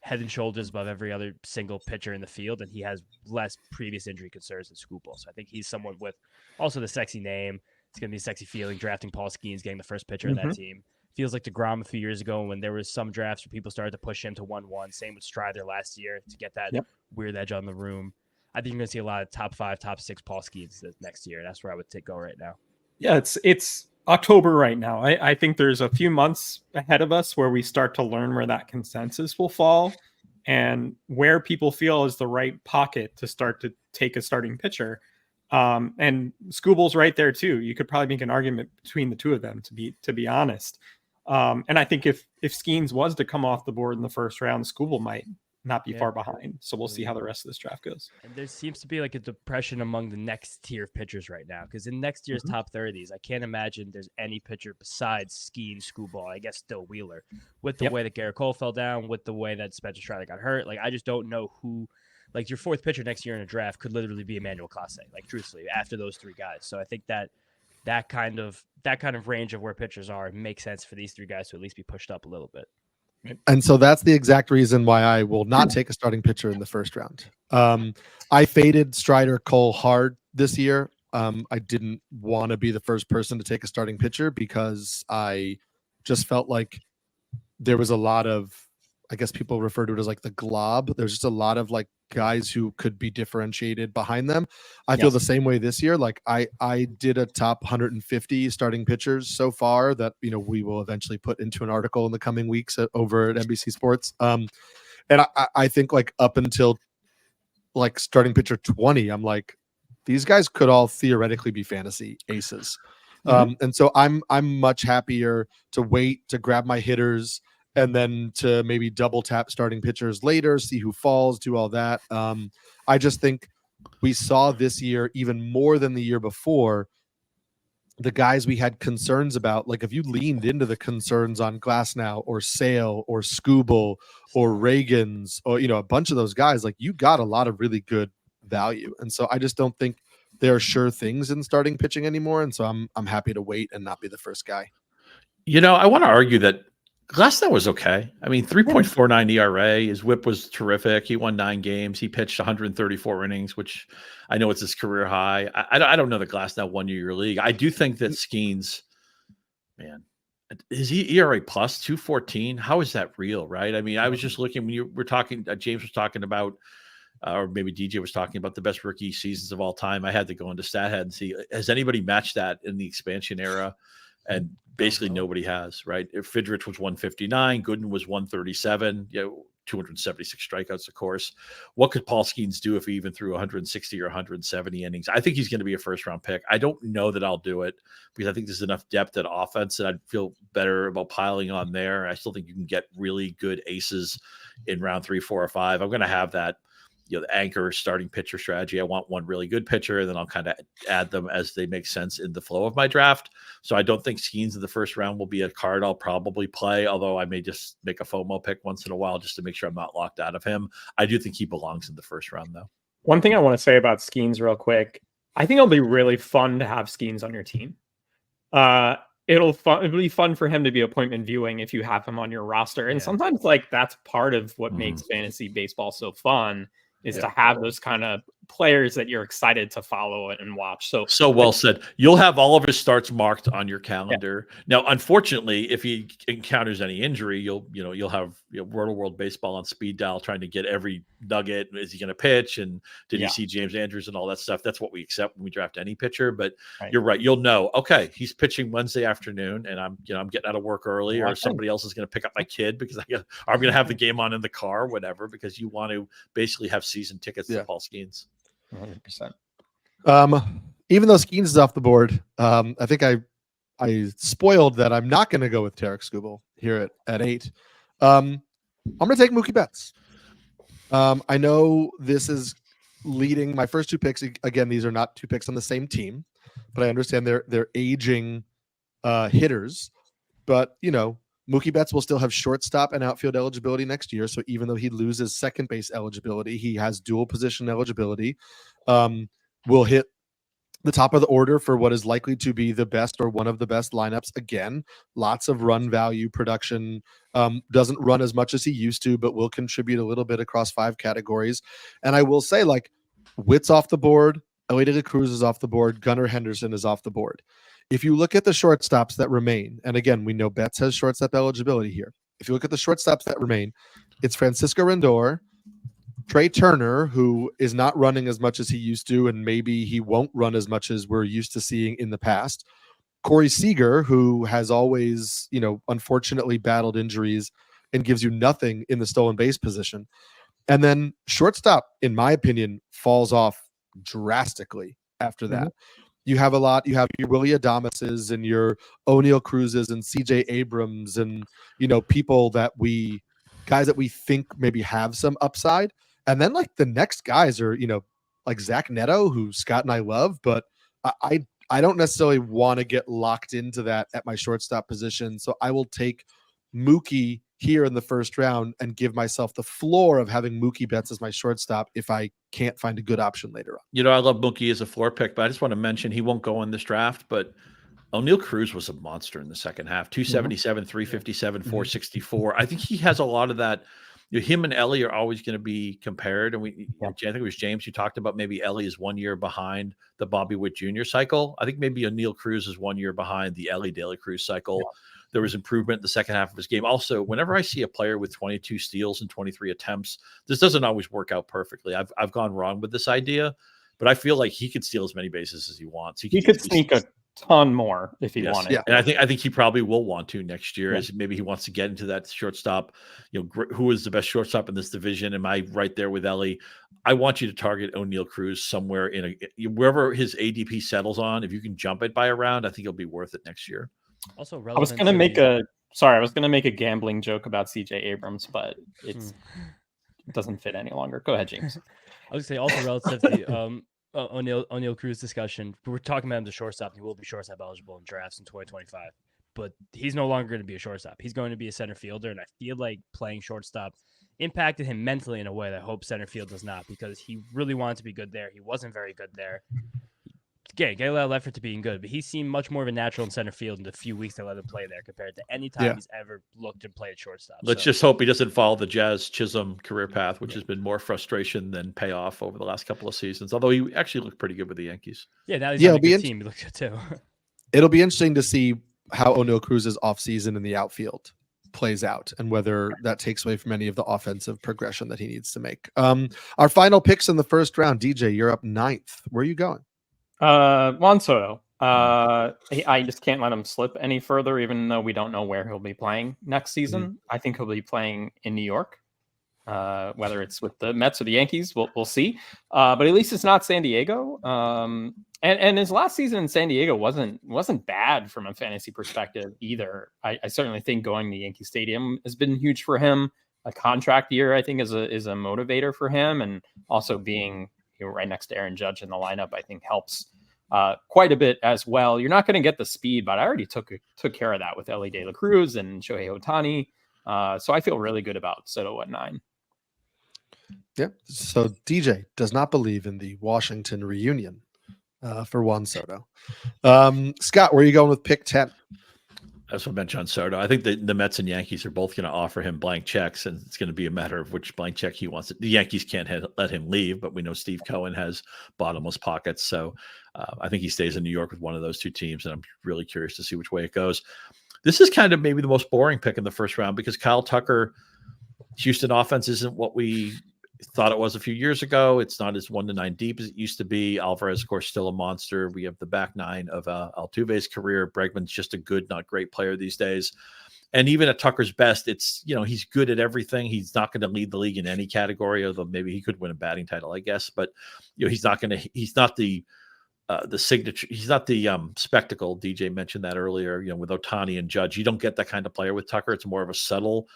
head and shoulders above every other single pitcher in the field, and he has less previous injury concerns than Skubal. So I think he's someone with also the sexy name. It's going to be a sexy feeling drafting Paul Skenes, getting the first pitcher in that team. Feels like DeGrom a few years ago when there was some drafts where people started to push him to 1-1. Same with Strider last year to get that weird edge on the room. I think you're going to see a lot of top 5, top 6 Paul Skenes next year. That's where I would go right now. Yeah, it's October right now. I think there's a few months ahead of us where we start to learn where that consensus will fall and where people feel is the right pocket to start to take a starting pitcher. And Skubal's right there too. You could probably make an argument between the two of them, to be honest. And I think if Skenes was to come off the board in the first round, Skubal might not be far behind. So we'll see how the rest of this draft goes. And there seems to be like a depression among the next tier of pitchers right now, because in next year's top 30s, I can't imagine there's any pitcher besides Skenes, Skubal, I guess still Wheeler, with the way that Garrett Cole fell down, with the way that Spencer Strider got hurt. Like, I just don't know who. Like, your fourth pitcher next year in a draft could literally be Emmanuel Clase, like, truthfully, after those 3 guys. So I think that kind of range of where pitchers are makes sense for these 3 guys to at least be pushed up a little bit. And so that's the exact reason why I will not take a starting pitcher in the first round. I faded Strider Cole hard this year. I didn't want to be the first person to take a starting pitcher because I just felt like there was a lot of, I guess people refer to it as like the glob. There's just a lot of like guys who could be differentiated behind them. I feel the same way this year. Like I did a top 150 starting pitchers so far that, you know, we will eventually put into an article in the coming weeks over at NBC Sports. And I think like up until like starting pitcher 20, I'm like, these guys could all theoretically be fantasy aces. And so I'm much happier to wait to grab my hitters and then to maybe double tap starting pitchers later, see who falls, do all that. I just think we saw this year even more than the year before, the guys we had concerns about. Like if you leaned into the concerns on Glasnow or Sale or Skubal or Reagans or, you know, a bunch of those guys, like you got a lot of really good value. And so I just don't think there are sure things in starting pitching anymore. And so I'm happy to wait and not be the first guy. You know, I want to argue that Glasnow was okay. I mean, 3.49 ERA. His whip was terrific. He won 9 games. He pitched 134 innings, which I know it's his career high. I don't know that Glasnow won you your league. I do think that Skenes, man, is he ERA plus 214? How is that real, right? I mean, I was just looking when you were talking, James was talking about, or maybe DJ was talking about the best rookie seasons of all time. I had to go into StatHead and see, has anybody matched that in the expansion era? And basically nobody has, right? If Fidrich was 159, Gooden was 137, 276 strikeouts, of course. What could Paul Skenes do if he even threw 160 or 170 innings? I think he's going to be a first-round pick. I don't know that I'll do it because I think there's enough depth at offense that I'd feel better about piling on there. I still think you can get really good aces in round 3, 4, or 5. I'm going to have that, the anchor starting pitcher strategy. I want one really good pitcher, and then I'll kind of add them as they make sense in the flow of my draft. So I don't think Skenes in the first round will be a card I'll probably play, although I may just make a FOMO pick once in a while just to make sure I'm not locked out of him. I do think he belongs in the first round, though. One thing I want to say about Skenes real quick, I think it'll be really fun to have Skenes on your team. It'll be fun for him to be appointment viewing if you have him on your roster. And sometimes like that's part of what makes fantasy baseball so fun, is to have those kind of players that you're excited to follow and watch. So well said. You'll have all of his starts marked on your calendar. Now, unfortunately, if he encounters any injury, you'll have Rotoworld baseball on speed dial trying to get every nugget. Is he going to pitch? And did you see James Andrews and all that stuff? That's what we accept when we draft any pitcher. But you're right. You'll know, okay, he's pitching Wednesday afternoon, and I'm getting out of work early, or somebody else is going to pick up my kid because I'm going to have the game on in the car, whatever, because you want to basically have season tickets to Paul Skenes. 100%. Even though Skenes is off the board, I think I spoiled that I'm not going to go with Tarik Skubal here at 8. I'm going to take Mookie Betts. I know this is leading my first 2 picks. Again, these are not 2 picks on the same team, but I understand they're aging hitters. But Mookie Betts will still have shortstop and outfield eligibility next year. So even though he loses second base eligibility, he has dual position eligibility. Will hit the top of the order for what is likely to be the best or one of the best lineups. Again, lots of run value production. Doesn't run as much as he used to, but will contribute a little bit across 5 categories. And I will say, like, Witt's off the board. Elly De la Cruz is off the board. Gunnar Henderson is off the board. If you look at the shortstops that remain, and again, we know Betts has shortstop eligibility here. If you look at the shortstops that remain, it's Francisco Lindor, Trey Turner, who is not running as much as he used to, and maybe he won't run as much as we're used to seeing in the past. Corey Seager, who has always, unfortunately battled injuries and gives you nothing in the stolen base position. And then shortstop, in my opinion, falls off drastically after that. You have your Willie Adamases and your O'Neal Cruzes and CJ Abrams and, guys that we think maybe have some upside. And then like the next guys are, like Zach Neto, who Scott and I love, but I don't necessarily want to get locked into that at my shortstop position. So I will take Mookie here in the first round and give myself the floor of having Mookie Betts as my shortstop if I can't find a good option later on. I love Mookie as a floor pick, but I just want to mention he won't go in this draft, but O'Neal Cruz was a monster in the second half. 277, 357, 464. I think he has a lot of that. Him and Elly are always going to be compared. And I think it was James who talked about maybe Elly is 1 year behind the Bobby Witt Jr. cycle. I think maybe O'Neal Cruz is 1 year behind the Elly De la Cruz cycle. there was improvement in the second half of his game. Also, whenever I see a player with 22 steals and 23 attempts, this doesn't always work out perfectly. I've gone wrong with this idea, but I feel like he could steal as many bases as he wants. He could sneak a ton more if he wanted. Yeah. And I think he probably will want to next year, as maybe he wants to get into that shortstop. Who is the best shortstop in this division? Am I right there with Elly? I want you to target O'Neal Cruz somewhere wherever his ADP settles on. If you can jump it by a round, I think it'll be worth it next year. Also, I was going to make a gambling joke about CJ Abrams, but it doesn't fit any longer. Go ahead, James. I would say also relative to the O'Neal Cruz discussion. We're talking about him as shortstop. He will be shortstop eligible in drafts in 2025, but he's no longer going to be a shortstop. He's going to be a center fielder, and I feel like playing shortstop impacted him mentally in a way that I hope center field does not, because he really wanted to be good there. He wasn't very good there. Get a lot of effort to being good, but he seemed much more of a natural in center field in the few weeks they let him play there compared to any time he's ever looked and played shortstop. Let's just hope he doesn't follow the Jazz Chisholm career path, which has been more frustration than payoff over the last couple of seasons. Although he actually looked pretty good with the Yankees. Yeah, now he's on a good team. He looked good too. It'll be interesting to see how O'Neal Cruz's offseason in the outfield plays out and whether that takes away from any of the offensive progression that he needs to make. Our final picks in the first round. DJ, you're up 9th. Where are you going? Juan Soto. I just can't let him slip any further, even though we don't know where he'll be playing next season. I think he'll be playing in New York, whether it's with the Mets or the Yankees. We'll see. But at least it's not San Diego. And his last season in San Diego wasn't bad from a fantasy perspective either. I certainly think going to Yankee Stadium has been huge for him. A contract year, I think, is a motivator for him, and also being right next to Aaron Judge in the lineup, I think helps quite a bit as well. You're not going to get the speed, but I already took care of that with Elly De La Cruz and Shohei Ohtani. So I feel really good about Soto at 9. Yeah. So DJ does not believe in the Washington reunion for Juan Soto. Scott, where are you going with pick 10? That's what I mentioned on Soto. I think the Mets and Yankees are both going to offer him blank checks, and it's going to be a matter of which blank check he wants. The Yankees can't let him leave, but we know Steve Cohen has bottomless pockets. So I think he stays in New York with one of those two teams, and I'm really curious to see which way it goes. This is kind of maybe the most boring pick in the first round because Kyle Tucker, Houston offense isn't what we thought it was a few years ago. It's not as 1-9 deep as it used to be. Alvarez, of course, still a monster. We have the back nine of Altuve's career. Bregman's just a good, not great player these days. And even at Tucker's best, it's, he's good at everything. He's not going to lead the league in any category, although maybe he could win a batting title, I guess. But, he's not the signature. He's not the spectacle. DJ mentioned that earlier, with Ohtani and Judge. You don't get that kind of player with Tucker. It's more of a subtle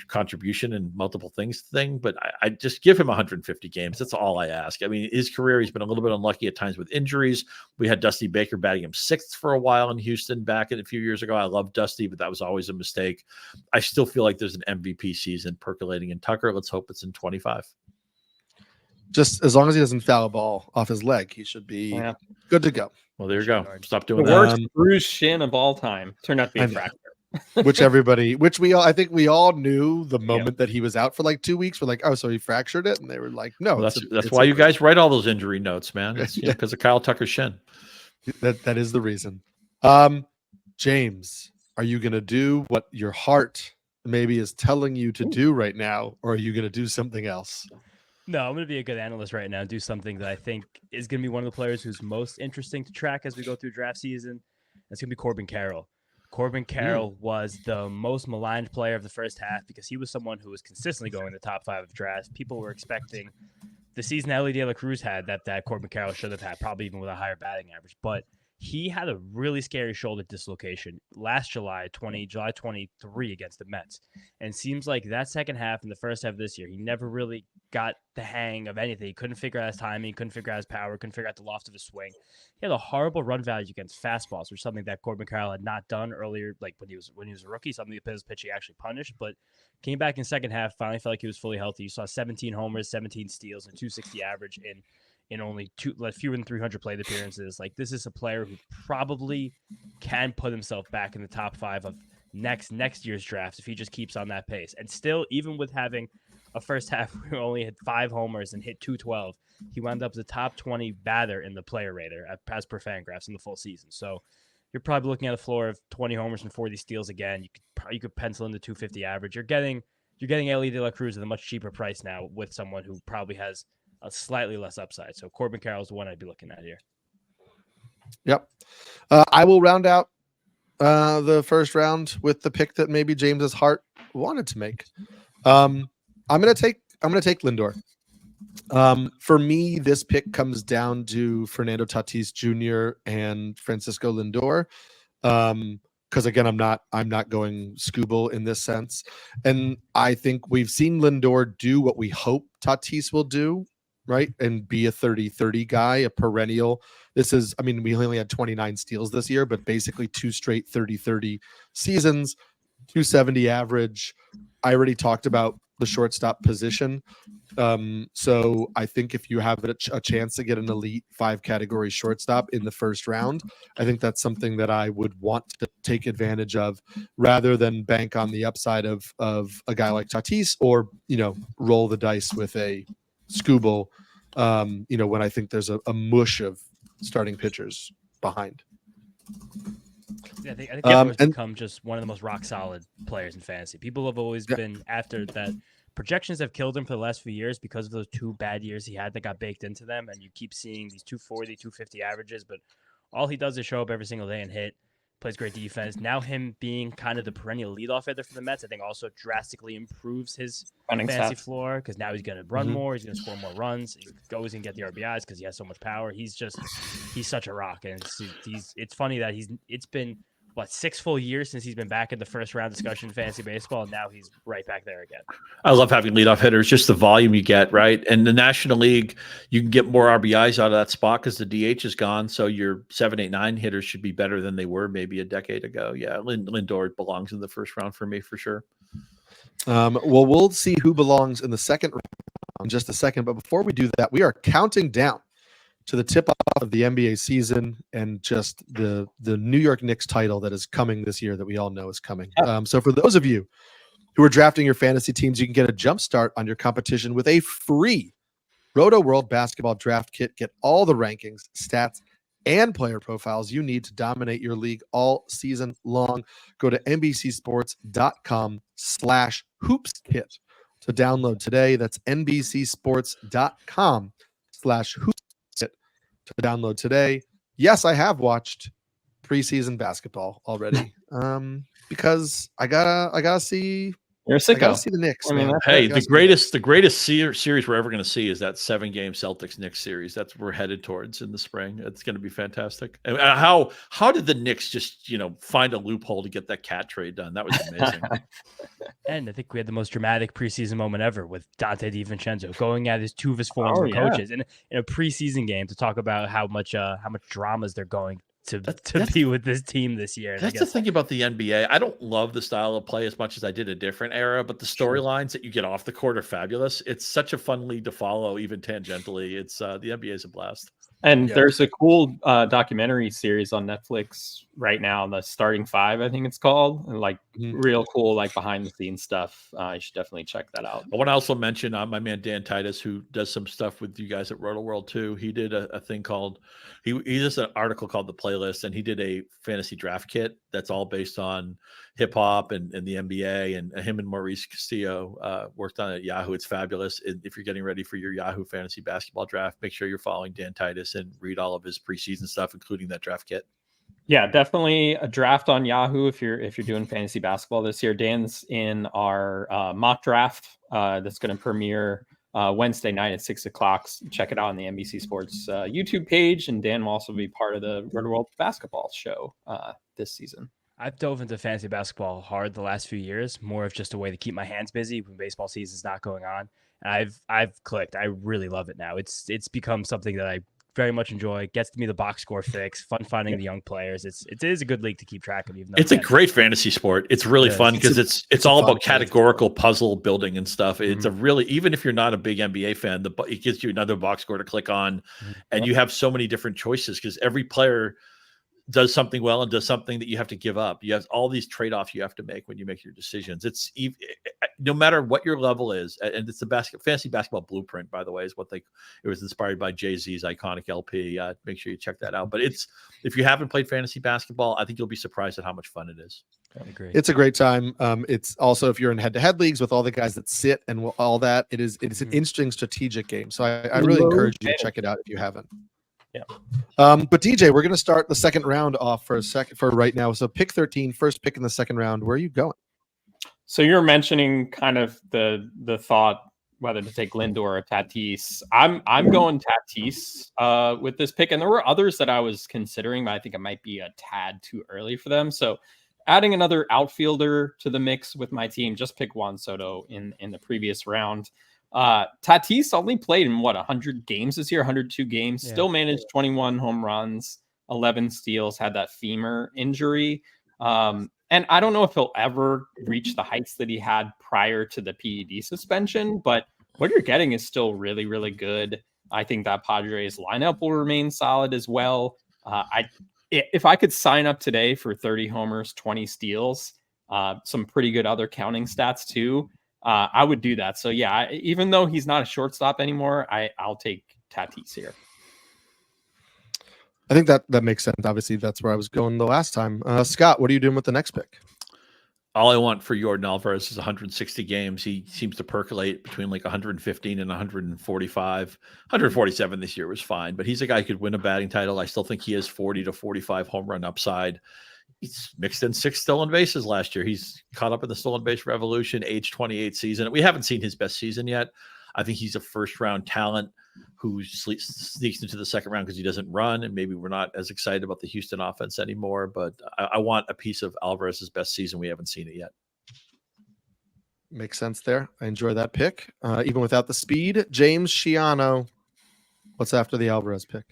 contribution and multiple things thing, but I just give him 150 games. That's all I ask. I mean, his career, he's been a little bit unlucky at times with injuries. We had Dusty Baker batting him 6th for a while in Houston back a few years ago. I love Dusty, but that was always a mistake. I still feel like there's an MVP season percolating in Tucker. Let's hope it's in 25. Just as long as he doesn't foul a ball off his leg, he should be good to go. Well, there you go. Stop doing the that. worst bruised shin of all time turned out to be a fracture. I think we all knew the moment that he was out for like 2 weeks. We're like, oh, so he fractured it, and they were like, no. Well, that's why you guys write all those injury notes, man. It's because of Kyle Tucker's shin. That is the reason. James, are you going to do what your heart maybe is telling you to do right now, or are you going to do something else? No, I'm going to be a good analyst right now and do something that I think is going to be one of the players who's most interesting to track as we go through draft season. That's going to be Corbin Carroll. Corbin Carroll was the most maligned player of the first half because he was someone who was consistently going in the top 5 of drafts. People were expecting the season Elly De La Cruz had that Corbin Carroll should have had, probably even with a higher batting average. But he had a really scary shoulder dislocation last July 23 against the Mets. And it seems like that second half and the first half of this year, he never really got the hang of anything. He couldn't figure out his timing, couldn't figure out his power, couldn't figure out the loft of his swing. He had a horrible run value against fastballs, which is something that Corbin Carroll had not done earlier, like when he was a rookie, something his pitch he actually punished, but came back in second half, finally felt like he was fully healthy. You saw 17 homers, 17 steals, and 260 average in only fewer than 300 plate appearances. Like, this is a player who probably can put himself back in the top 5 of next year's drafts if he just keeps on that pace. And still, even with having a first half where he only hit 5 homers and hit 212, he wound up as a top 20 batter in the player rater as per Fangraphs in the full season. So you're probably looking at a floor of 20 homers and 40 steals again. You could pencil in the 250 average. You're getting Elly De la Cruz at a much cheaper price now with someone who probably has a slightly less upside. So Corbin Carroll is the one I'd be looking at here. Yep. I will round out the first round with the pick that maybe James's heart wanted to make. I'm gonna take Lindor. For me, this pick comes down to Fernando Tatis Jr. and Francisco Lindor. Because again, I'm not going Skubal in this sense. And I think we've seen Lindor do what we hope Tatis will do, right? And be a 30-30 guy, a perennial. We only had 29 steals this year, but basically 2 straight 30-30 seasons, 270 average. I already talked about the shortstop position. So I think if you have a chance to get an elite 5 category shortstop in the first round, I think that's something that I would want to take advantage of rather than bank on the upside of a guy like Tatis or, roll the dice with a Skubal, when I think there's a mush of starting pitchers behind. Yeah, I think Lindor's become just one of the most rock solid players in fantasy. People have always been after that. Projections have killed him for the last few years because of those 2 bad years he had that got baked into them. And you keep seeing these 240, 250 averages, but all he does is show up every single day and hit, plays great defense. Now him being kind of the perennial leadoff hitter for the Mets, I think also drastically improves his fantasy floor because now he's going to run more. He's going to score more runs. He's always going to get the RBIs because he has so much power. He's such a rock. And it's funny that it's been 6 full years since he's been back in the first round discussion in fantasy baseball, and now he's right back there again. I love having leadoff hitters, just the volume you get, right? And the National League, you can get more RBIs out of that spot because the DH is gone, so your 7, 8, 9 hitters should be better than they were maybe a decade ago. Yeah, Lindor belongs in the first round for me for sure. We'll see who belongs in the second round in just a second, but before we do that, we are counting down to the tip-off of the NBA season and just the New York Knicks title that is coming this year that we all know is coming. So for those of you who are drafting your fantasy teams, you can get a jump start on your competition with a free Rotoworld basketball draft kit. Get all the rankings, stats, and player profiles you need to dominate your league all season long. Go to NBCSports.com/hoopskit to download today. That's NBCSports.com/hoopskit. To download today. Yes, I have watched preseason basketball already. Because I gotta see. You're a sicko. I gotta see the Knicks. Hey, the greatest series we're ever going to see is that 7-game Celtics Knicks series. That's what we're headed towards in the spring. It's going to be fantastic. And how did the Knicks just find a loophole to get that cat trade done? That was amazing. And I think we had the most dramatic preseason moment ever with Dante DiVincenzo going at 2 of his former coaches in a preseason game to talk about how much dramas they're going to be with this team this year. That's the thing about the NBA. I don't love the style of play as much as I did a different era, but the storylines that you get off the court are fabulous. It's such a fun league to follow, even tangentially. It's the NBA is a blast. And there's a cool documentary series on Netflix right now, the Starting 5, I think it's called, and real cool, behind the scenes stuff. You should definitely check that out. I want to also mention my man Dan Titus, who does some stuff with you guys at Rotoworld too. He did a thing called he does an article called The Playlist, and he did a fantasy draft kit that's all based on hip hop and the NBA. And him and Maurice Castillo worked on it at Yahoo. It's fabulous. If you're getting ready for your Yahoo fantasy basketball draft, make sure you're following Dan Titus and read all of his preseason stuff, including that draft kit. Yeah, definitely a draft on Yahoo if you're doing fantasy basketball this year. Dan's in our mock draft that's going to premiere Wednesday night at 6:00. Check it out on the NBC Sports YouTube page, and Dan will also be part of the Rotoworld basketball show this season. I've dove into fantasy basketball hard the last few years, more of just a way to keep my hands busy when baseball season's not going on. And I've clicked. I really love it now. It's become something that I very much enjoy. It gets me the box score fix, fun finding the young players. It is a good league to keep track of. Even though it's a great fantasy sport. It's really fun because it's all about categorical puzzle building and stuff. It's a really, even if you're not a big NBA fan, it gives you another box score to click on, and you have so many different choices because every player does something well and does something that you have to give up. You have all these trade-offs you have to make when you make your decisions. It's no matter what your level is, and it's the fantasy basketball blueprint, by the way, is what it was inspired by Jay-Z's iconic LP. Make sure you check that out. But if you haven't played fantasy basketball, I think you'll be surprised at how much fun it is. I agree. It's a great time. It's also, if you're in head-to-head leagues with all the guys that sit and all that, it's an interesting strategic game. So I really encourage you to check it out if you haven't. Yeah. But DJ, we're going to start the second round off for right now. So pick 13, first pick in the second round. Where are you going? So you're mentioning kind of the thought whether to take Lindor or Tatis. I'm going Tatis with this pick, and there were others that I was considering, but I think it might be a tad too early for them. So adding another outfielder to the mix with my team, just pick Juan Soto in the previous round. Tatis only played in 100 games this year, 102 games, still managed 21 home runs, 11 steals, had that femur injury. And I don't know if he'll ever reach the heights that he had prior to the PED suspension, but what you're getting is still really, really good. I think that Padres lineup will remain solid as well. If I could sign up today for 30 homers, 20 steals, some pretty good other counting stats too, I would do that. So yeah, even though he's not a shortstop anymore, I'll take Tatis here. I think that makes sense. Obviously, that's where I was going the last time. Scott, what are you doing with the next pick? All I want for Yordan Alvarez is 160 games. He seems to percolate between like 115 and 145. 147 this year was fine, but he's a guy who could win a batting title. I still think he has 40 to 45 home run upside. He's mixed in 6 stolen bases last year. He's caught up in the stolen base revolution, age 28 season. We haven't seen his best season yet. I think he's a first-round talent who sneaks into the second round because he doesn't run, and maybe we're not as excited about the Houston offense anymore. But I want a piece of Alvarez's best season. We haven't seen it yet. Makes sense there. I enjoy that pick, even without the speed. James Schiano, what's after the Alvarez pick?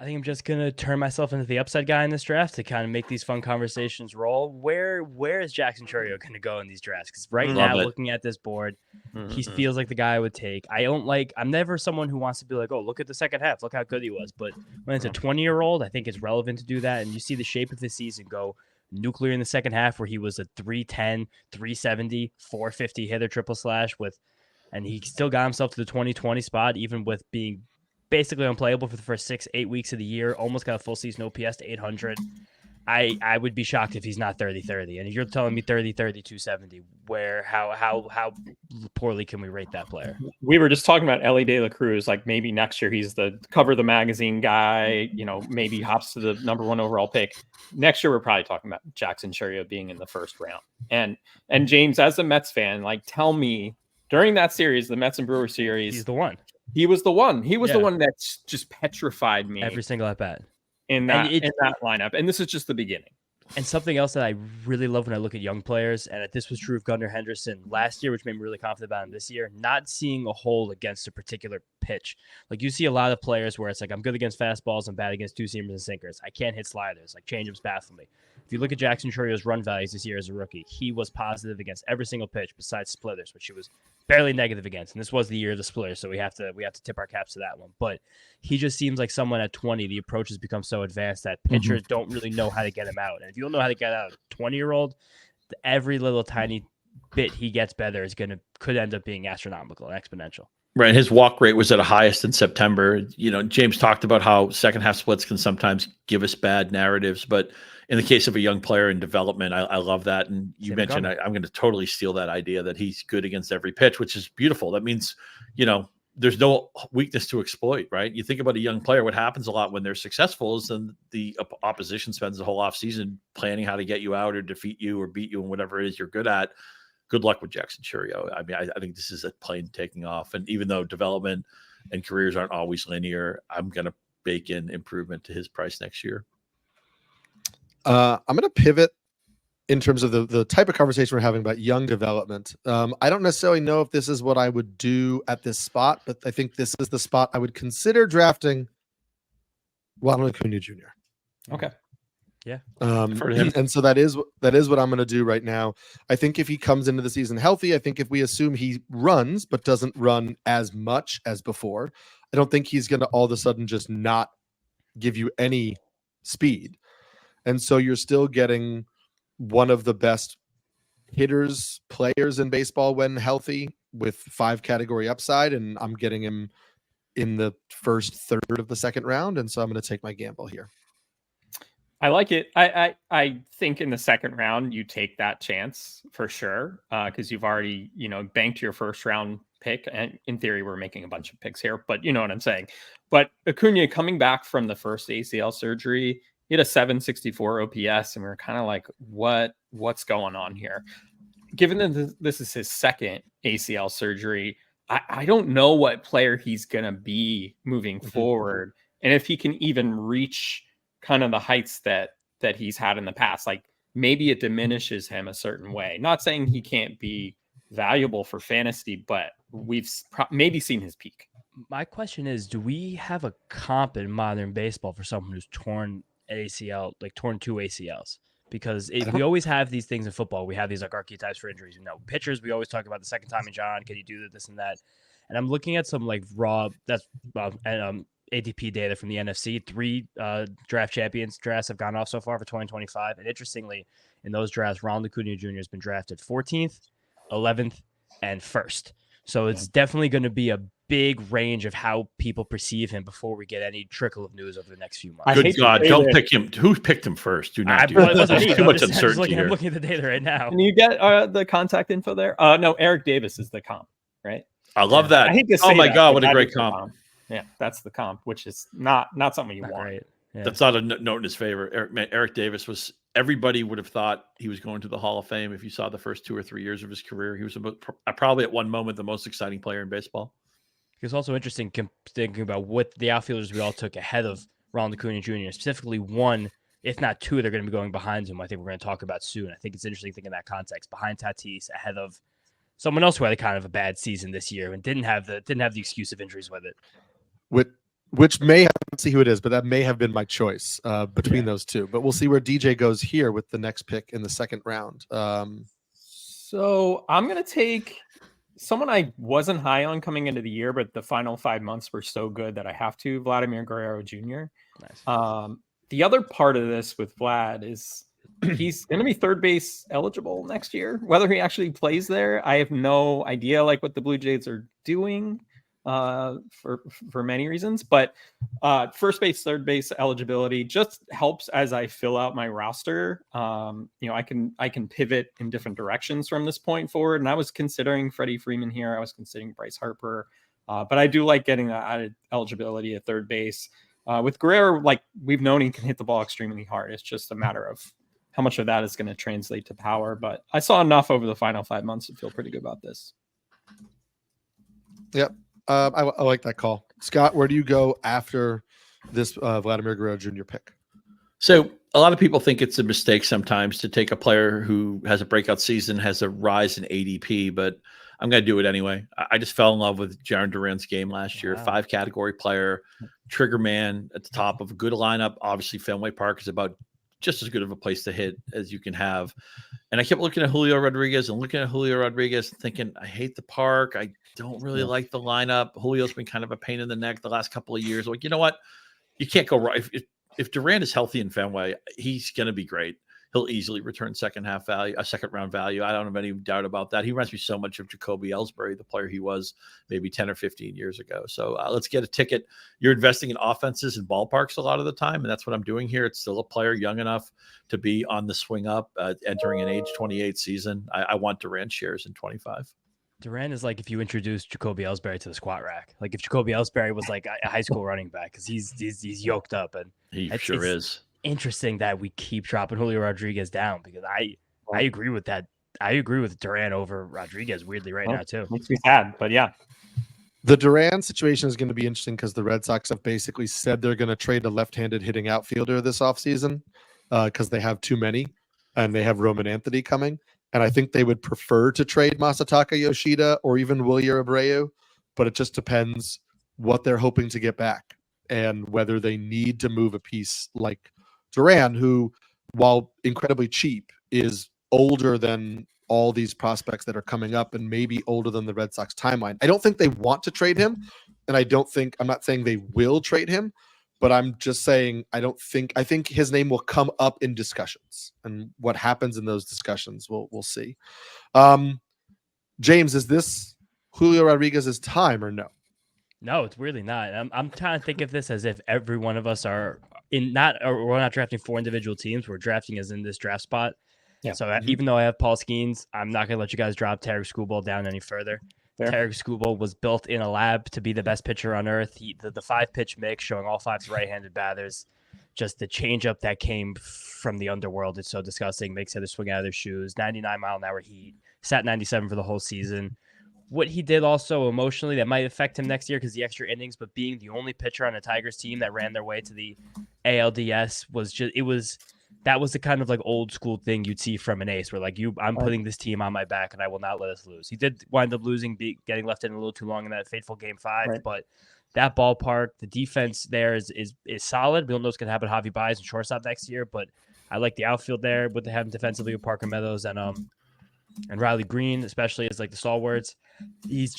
I think I'm just going to turn myself into the upside guy in this draft to kind of make these fun conversations roll. Where is Jackson Chourio going to go in these drafts? Because right now, looking at this board, he feels like the guy I would take. I'm never someone who wants to be like, oh, look at the second half. Look how good he was. But when it's a 20-year-old, I think it's relevant to do that. And you see the shape of the season go nuclear in the second half where he was a 310, 370, 450 hitter, triple slash and he still got himself to the 2020 spot, even with being basically unplayable for the first 6-8 weeks of the year, almost got a full season OPS to 800. I would be shocked if he's not 30-30. And if you're telling me 30-30, 270, how poorly can we rate that player? We were just talking about Elly De la Cruz. Like maybe next year he's the cover of the magazine guy, maybe hops to the number 1 overall pick. Next year we're probably talking about Jackson Chourio being in the first round. And James, as a Mets fan, like tell me during that series, the Mets and Brewers series, he's the one. He was the one. He was the one that's just petrified me every single at bat in that lineup. And this is just the beginning. And something else that I really love when I look at young players, and this was true of Gunnar Henderson last year, which made me really confident about him this year, not seeing a hole against a particular pitch. Like you see a lot of players where it's like, I'm good against fastballs, I'm bad against 2-seamers and sinkers. I can't hit sliders. Like changeups baffle me. If you look at Jackson Chourio's run values this year as a rookie, he was positive against every single pitch besides splitters, which he was barely negative against. And this was the year of the splitters, so we have to tip our caps to that one. But he just seems like someone at 20, the approach has become so advanced that pitchers don't really know how to get him out. And if you don't know how to get out a 20-year-old, every little tiny bit he gets better could end up being astronomical and exponential. Right. His walk rate was at a highest in September. James talked about how second half splits can sometimes give us bad narratives, but in the case of a young player in development, I love that. And you mentioned, I'm going to totally steal that idea that he's good against every pitch, which is beautiful. That means, there's no weakness to exploit, right? You think about a young player, what happens a lot when they're successful is then the opposition spends the whole offseason planning how to get you out or defeat you or beat you in whatever it is you're good at. Good luck with Jackson Chourio. I mean, I think this is a plane taking off. And even though development and careers aren't always linear, I'm going to bake in improvement to his price next year. I'm going to pivot in terms of the type of conversation we're having about young development. I don't necessarily know if this is what I would do at this spot, but I think this is the spot I would consider drafting Ronald Acuna Jr. Okay. Yeah. And so that is what I'm going to do right now. I think if he comes into the season healthy, I think if we assume he runs, but doesn't run as much as before, I don't think he's going to all of a sudden just not give you any speed. And so you're still getting one of the best hitters, players in baseball when healthy with 5 category upside. And I'm getting him in the first third of the second round. And so I'm going to take my gamble here. I like it. I think in the second round you take that chance for sure, because you've already banked your first round pick, and in theory we're making a bunch of picks here, but you know what I'm saying. But Acuna coming back from the first ACL surgery, he had a 764 OPS, and we were kind of like, what's going on here? Given that this is his second ACL surgery, I don't know what player he's gonna be moving forward, and if he can even reach kind of the heights that he's had in the past. Like maybe it diminishes him a certain way. Not saying he can't be valuable for fantasy, but we've maybe seen his peak. My question is, do we have a comp in modern baseball for someone who's torn ACL, like torn 2 ACLs? Because we always have these things in football. We have these like archetypes for injuries. Pitchers, we always talk about the second time in John, can you do this and that? And I'm looking at some like raw ADP data from the NFC. 3 draft champions drafts have gone off so far for 2025. And interestingly, in those drafts, Ronald Acuna Jr. has been drafted 14th, 11th, and 1st. So it's definitely going to be a big range of how people perceive him before we get any trickle of news over the next few months. Good God, don't pick him. Who picked him first? Do not do that. There's too much uncertainty here. I'm looking at the data right now. Can you get the contact info there? No, Eric Davis is the comp, right? I love that. I hate to say oh my that, God, what a great comp. Yeah, that's the comp, which is not something you want. Right. Yeah. That's not a note in his favor. Eric Davis was, everybody would have thought he was going to the Hall of Fame if you saw the first 2 or 3 years of his career. He was probably at one moment the most exciting player in baseball. It's also interesting thinking about what the outfielders we all took ahead of Ronald Acuna Jr., specifically 1, if not 2, they're going to be going behind him. I think we're going to talk about soon. I think it's interesting thinking in that context, behind Tatis, ahead of someone else who had a kind of a bad season this year and didn't have the excuse of injuries with it. Which may have, let's see who it is, but that may have been my choice between those two. But we'll see where DJ goes here with the next pick in the second round. So I'm going to take someone I wasn't high on coming into the year, but the final 5 months were so good that I have to, Vladimir Guerrero Jr. Nice. The other part of this with Vlad is he's going to be third base eligible next year. Whether he actually plays there, I have no idea, like what the Blue Jays are doing for many reasons. But first base, third base eligibility just helps as I fill out my roster. I can pivot in different directions from this point forward. And I was considering Freddie Freeman here. I was considering Bryce Harper. But I do like getting that added eligibility at third base. With Guerrero, like we've known, he can hit the ball extremely hard. It's just a matter of how much of that is going to translate to power. But I saw enough over the final 5 months to feel pretty good about this. Yep. I like that call. Scott, where do you go after this Vladimir Guerrero Jr. pick? So a lot of people think it's a mistake sometimes to take a player who has a breakout season, has a rise in ADP, but I'm going to do it anyway. I just fell in love with Jarren Duran's game last year. 5 category player, trigger man at the top of a good lineup. Obviously, Fenway Park is about just as good of a place to hit as you can have. And I kept looking at Julio Rodriguez and thinking, I hate the park. I don't really like the lineup. Julio's been kind of a pain in the neck the last couple of years. Like, you know what? You can't go right. If Durant is healthy in Fenway, he's going to be great. He'll easily return second round value. I don't have any doubt about that. He reminds me so much of Jacoby Ellsbury, the player he was maybe 10 or 15 years ago. So let's get a ticket. You're investing in offenses and ballparks a lot of the time, and that's what I'm doing here. It's still a player young enough to be on the swing up, entering an age 28 season. I want Durant shares in 25. Durant is like if you introduced Jacoby Ellsbury to the squat rack. Like if Jacoby Ellsbury was like a high school running back, because he's yoked up, and he sure is. Interesting that we keep dropping Julio Rodriguez down, because I agree with that. I agree with Durant over Rodriguez weirdly now too. Makes me sad, but yeah. The Durant situation is going to be interesting because the Red Sox have basically said they're going to trade a left-handed hitting outfielder this offseason because they have too many, and they have Roman Anthony coming. And I think they would prefer to trade Masataka Yoshida or even Wilyer Abreu, but it just depends what they're hoping to get back and whether they need to move a piece like Durant, who, while incredibly cheap, is older than all these prospects that are coming up and maybe older than the Red Sox timeline. I don't think they want to trade him, and I'm not saying they will trade him, but I'm just saying I think his name will come up in discussions, and what happens in those discussions we'll see. James, is this Julio Rodriguez's time or no? No, it's really not. I'm trying to think of this as if every one of us are we're not drafting 4 individual teams. We're drafting as in this draft spot. Yeah. So even though I have Paul Skenes, I'm not going to let you guys drop Tarik Skubal down any further. Fair. Tarik Skubal was built in a lab to be the best pitcher on earth. The 5-pitch mix showing all 5 right-handed batters. Just the changeup that came from the underworld. It's so disgusting. Makes hitters swing out of their shoes. 99-mile-an-hour heat. Sat 97 for the whole season. What he did also emotionally that might affect him next year because the extra innings, but being the only pitcher on a Tigers team that ran their way to the ALDS that was the kind of like old school thing you'd see from an ace where like I'm putting this team on my back and I will not let us lose. He did wind up losing, getting left in a little too long in that fateful game 5, but that ballpark, the defense there is solid. We don't know what's going to happen to Javi Baez and shortstop next year, but I like the outfield there with having defensively with Parker Meadows and Riley Green, especially as like the stalwarts. He's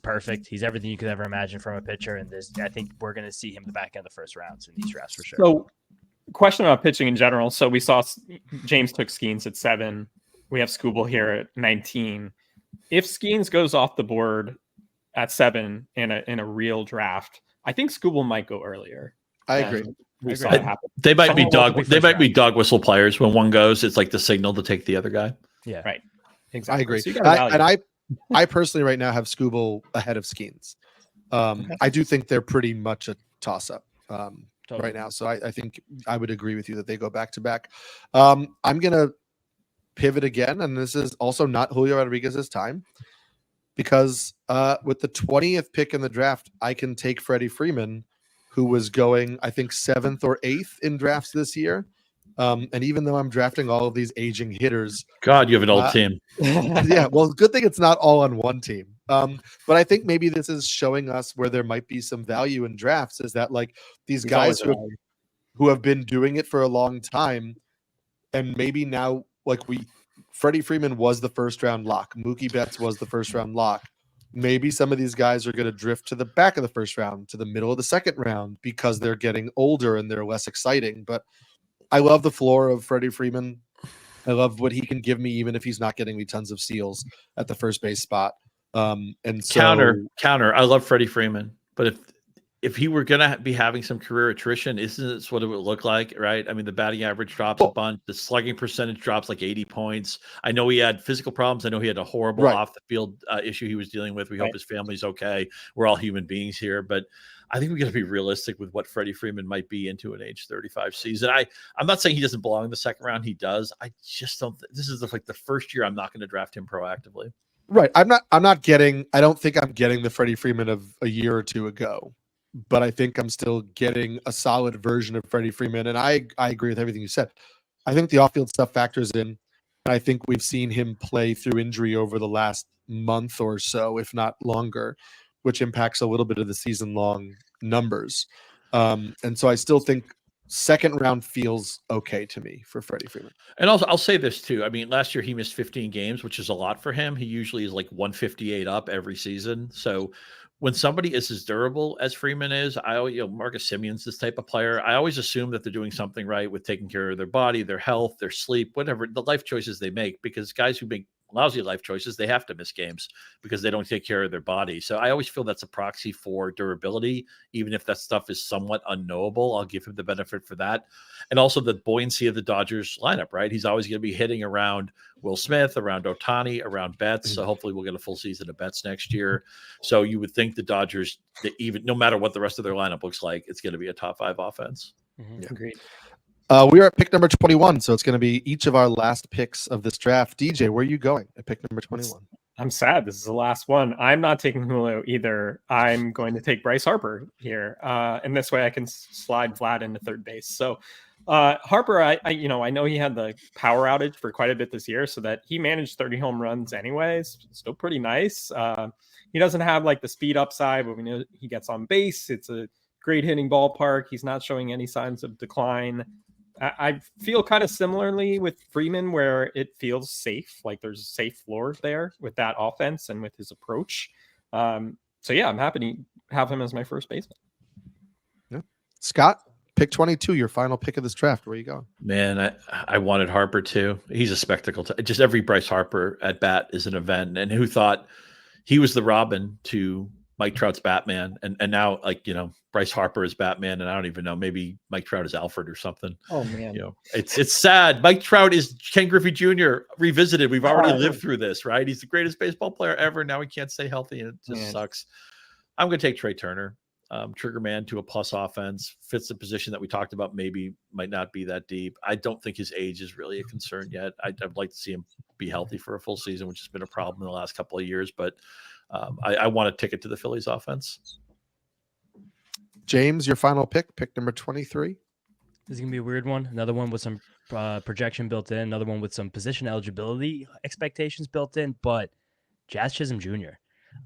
perfect. He's everything you could ever imagine from a pitcher. And I think we're going to see him the back end of the first rounds in these drafts for sure. So, question about pitching in general. So we saw James took Skenes at 7. We have Skubal here at 19. If Skenes goes off the board at 7 in a real draft, I think Skubal might go earlier. I agree. We saw it happen. They might be dog whistle players. When one goes, it's like the signal to take the other guy. Yeah, right. Exactly. I agree. So I personally right now have Skubal ahead of Skenes. I do think they're pretty much a toss-up right now. So I think I would agree with you that they go back to back. I'm gonna pivot again, and this is also not Julio Rodriguez's time because with the 20th pick in the draft, I can take Freddie Freeman, who was going, I think, 7th or 8th in drafts this year. And even though I'm drafting all of these aging hitters, God, you have an old team. Yeah, well, good thing it's not all on one team. But I think maybe this is showing us where there might be some value in drafts is that like these guys who have been doing it for a long time, and maybe now like Freddie Freeman was the first round lock, Mookie Betts was the first round lock. Maybe some of these guys are going to drift to the back of the first round, to the middle of the second round because they're getting older and they're less exciting. But I love the floor of Freddie Freeman. I love what he can give me, even if he's not getting me tons of steals at the first base spot. And so counter. I love Freddie Freeman, but if he were going to be having some career attrition, isn't this what it would look like, right? I mean, the batting average drops a bunch. The slugging percentage drops like 80 points. I know he had physical problems. I know he had a horrible off the field issue he was dealing with. We hope his family's okay. We're all human beings here, but I think we got to be realistic with what Freddie Freeman might be into an age 35 season. I'm not saying he doesn't belong in the second round. He does. I just don't. This is like the first year I'm not going to draft him proactively. Right. I don't think I'm getting the Freddie Freeman of a year or two ago, but I think I'm still getting a solid version of Freddie Freeman. And I agree with everything you said. I think the off-field stuff factors in. And I think we've seen him play through injury over the last month or so, if not longer, which impacts a little bit of the season-long numbers. And so I still think second round feels okay to me for Freddie Freeman. And also, I'll say this too. I mean, last year he missed 15 games, which is a lot for him. He usually is like 158 up every season. So when somebody is as durable as Freeman is, Marcus Simeon's this type of player. I always assume that they're doing something right with taking care of their body, their health, their sleep, whatever the life choices they make, because guys who make lousy life choices, they have to miss games because they don't take care of their body. So I always feel that's a proxy for durability, even if that stuff is somewhat unknowable. I'll give him the benefit for that. And also the buoyancy of the Dodgers lineup, right? He's always going to be hitting around Will Smith, around Ohtani, around Betts. So hopefully we'll get a full season of Betts next year. So you would think the Dodgers, even no matter what the rest of their lineup looks like, it's going to be a top 5 offense. Yeah. Agreed. We are at pick number 21, so it's going to be each of our last picks of this draft. DJ, where are you going at pick number 21? I'm sad. This is the last one. I'm not taking Julio either. I'm going to take Bryce Harper here. And this way I can slide Vlad into third base. So Harper, I know he had the power outage for quite a bit this year, so that he managed 30 home runs anyways. Still pretty nice. He doesn't have like the speed upside, but we know he gets on base. It's a great hitting ballpark. He's not showing any signs of decline. I feel kind of similarly with Freeman, where it feels safe, like there's a safe floor there with that offense and with his approach. So yeah, I'm happy to have him as my first baseman. Yeah, Scott, pick 22, your final pick of this draft. Where are you going? Man, I wanted Harper too. He's a spectacle. Just every Bryce Harper at bat is an event. And who thought he was the Robin to Mike Trout's Batman? And now, like, Bryce Harper is Batman, and I don't even know. Maybe Mike Trout is Alfred or something. Oh man, it's sad. Mike Trout is Ken Griffey Jr. revisited. We've already lived through this, right? He's the greatest baseball player ever. Now he can't stay healthy, and it just sucks. I'm going to take Trey Turner. Trigger man to a plus offense, fits the position that we talked about. Maybe might not be that deep. I don't think his age is really a concern yet. I'd like to see him be healthy for a full season, which has been a problem in the last couple of years. But I want a ticket to the Phillies offense. James, your final pick number 23. This is gonna be a weird one. Another one with some projection built in. Another one with some position eligibility expectations built in. But Jazz Chisholm Jr.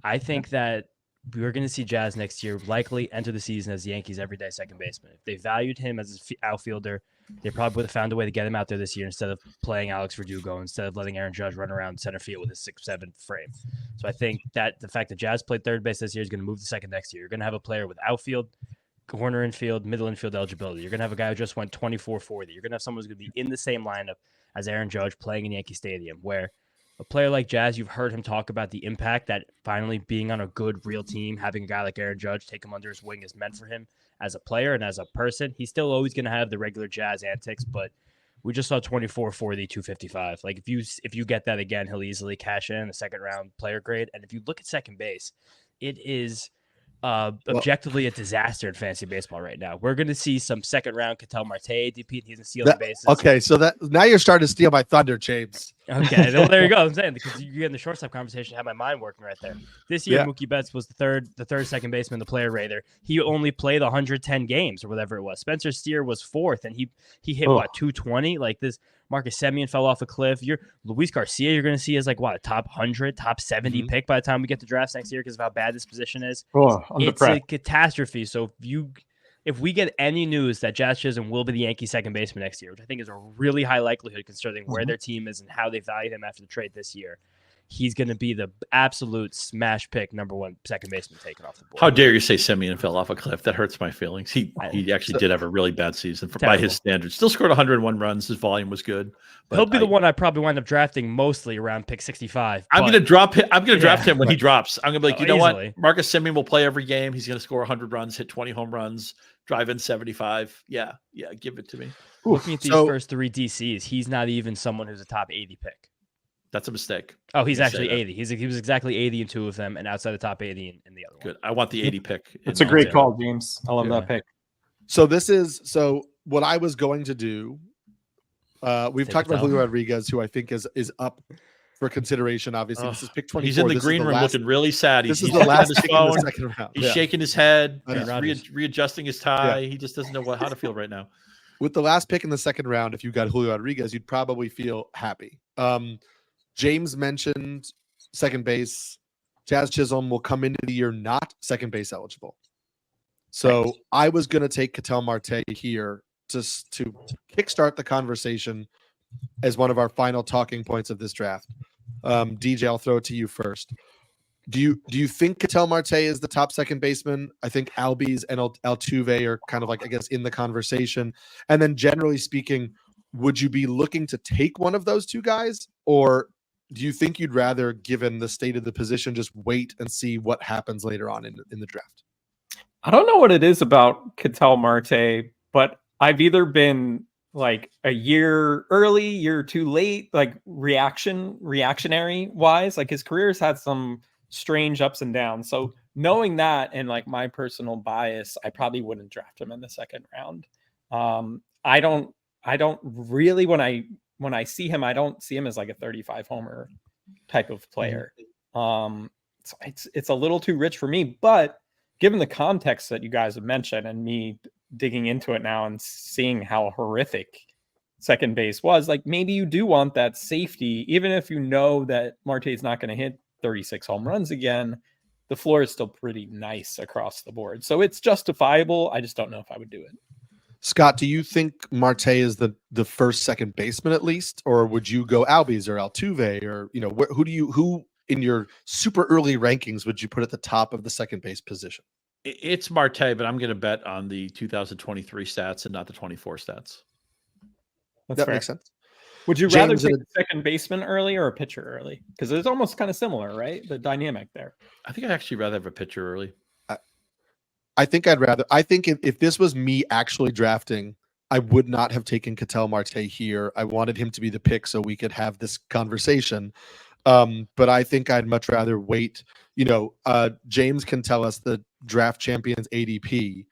I think that we're going to see Jazz next year likely enter the season as the Yankees' everyday second baseman. If they valued him as an outfielder, they probably would have found a way to get him out there this year instead of playing Alex Verdugo, instead of letting Aaron Judge run around center field with his 6'7" frame. So I think that the fact that Jazz played third base this year is going to move to second next year. You're going to have a player with outfield, corner infield, middle infield eligibility. You're going to have a guy who just went 24-40. You're going to have someone who's going to be in the same lineup as Aaron Judge playing in Yankee Stadium, where a player like Jazz, you've heard him talk about the impact that finally being on a good, real team, having a guy like Aaron Judge take him under his wing is meant for him as a player and as a person. He's still always going to have the regular Jazz antics, but we just saw 24-40, 255. Like, if you get that again, he'll easily cash in a second-round player grade. And if you look at second base, it is objectively a disaster in fantasy baseball right now. We're going to see some second-round Ketel Marte ADP. He's in stealing bases. Okay, so that now you're starting to steal my thunder, James. Okay, well, there you go. I'm saying, because you get in the shortstop conversation, have my mind working right there. This year, Mookie Betts was the third second baseman, the player rater. He only played 110 games or whatever it was. Spencer Steer was fourth, and he hit 220. Like, this Marcus Semien fell off a cliff. Luis Garcia, you're going to see as like a top 100, top 70 pick by the time we get to drafts next year because of how bad this position is. It's a catastrophe. So if we get any news that Jazz Chisholm will be the Yankee second baseman next year, which I think is a really high likelihood considering where their team is and how they value him after the trade this year, he's going to be the absolute smash pick, number one second baseman taken off the board. How dare you say Semien fell off a cliff? That hurts my feelings. He actually did have a really bad season by his standards. Still scored 101 runs. His volume was good. But he'll be the one I probably wind up drafting mostly around pick 65. I'm going to drop him. I'm going to draft him when he drops. I'm going to be like, you know easily. What? Marcus Semien will play every game. He's going to score 100 runs, hit 20 home runs, drive in 75. Yeah, give it to me. Looking at these first three DCs, he's not even someone who's a top 80 pick. That's a mistake. Oh, he's actually 80. He was exactly 80 in two of them, and outside the top 80 in the other one. Good. I want the 80 pick. It's a great call, James. I love that pick. So what I was going to do. We've talked about Julio Rodriguez, who I think is up for consideration. Obviously, this is pick 24. He's in the green room looking really sad. This is the last pick in the second round. He's shaking his head. He's readjusting his tie. He just doesn't know how to feel right now. With the last pick in the second round, if you got Julio Rodriguez, you'd probably feel happy. James mentioned second base. Jazz Chisholm will come into the year not second base eligible. So I was going to take Ketel Marte here just to kickstart the conversation as one of our final talking points of this draft. DJ, I'll throw it to you first. Do you think Ketel Marte is the top second baseman? I think Albies and Altuve are kind of like, I guess, in the conversation. And then generally speaking, would you be looking to take one of those two guys, or do you think you'd rather, given the state of the position, just wait and see what happens later on in the draft? I don't know what it is about Ketel Marte, but I've either been like a year early, year too late, like reactionary wise. Like, his career's had some strange ups and downs. So knowing that and like my personal bias, I probably wouldn't draft him in the second round. I don't really, when I see him, I don't see him as like a 35 homer type of player. So it's a little too rich for me, but given the context that you guys have mentioned and me digging into it now and seeing how horrific second base was, like, maybe you do want that safety, even if you know that Marte is not going to hit 36 home runs again. The floor is still pretty nice across the board. So it's justifiable. I just don't know if I would do it. Scott, do you think Marte is the first second baseman at least, or would you go Albies or Altuve, or who in your super early rankings would you put at the top of the second base position? It's Marte, but I'm going to bet on the 2023 stats and not the 24 stats. That's That fair. makes sense. Would you rather James in take a second baseman early or a pitcher early? Because it's almost kind of similar, right? The dynamic there. I think I'd actually rather have a pitcher early. I think if this was me actually drafting, I would not have taken Ketel Marte here. I wanted him to be the pick so we could have this conversation. But I think I'd much rather wait. James can tell us the draft champions ADP,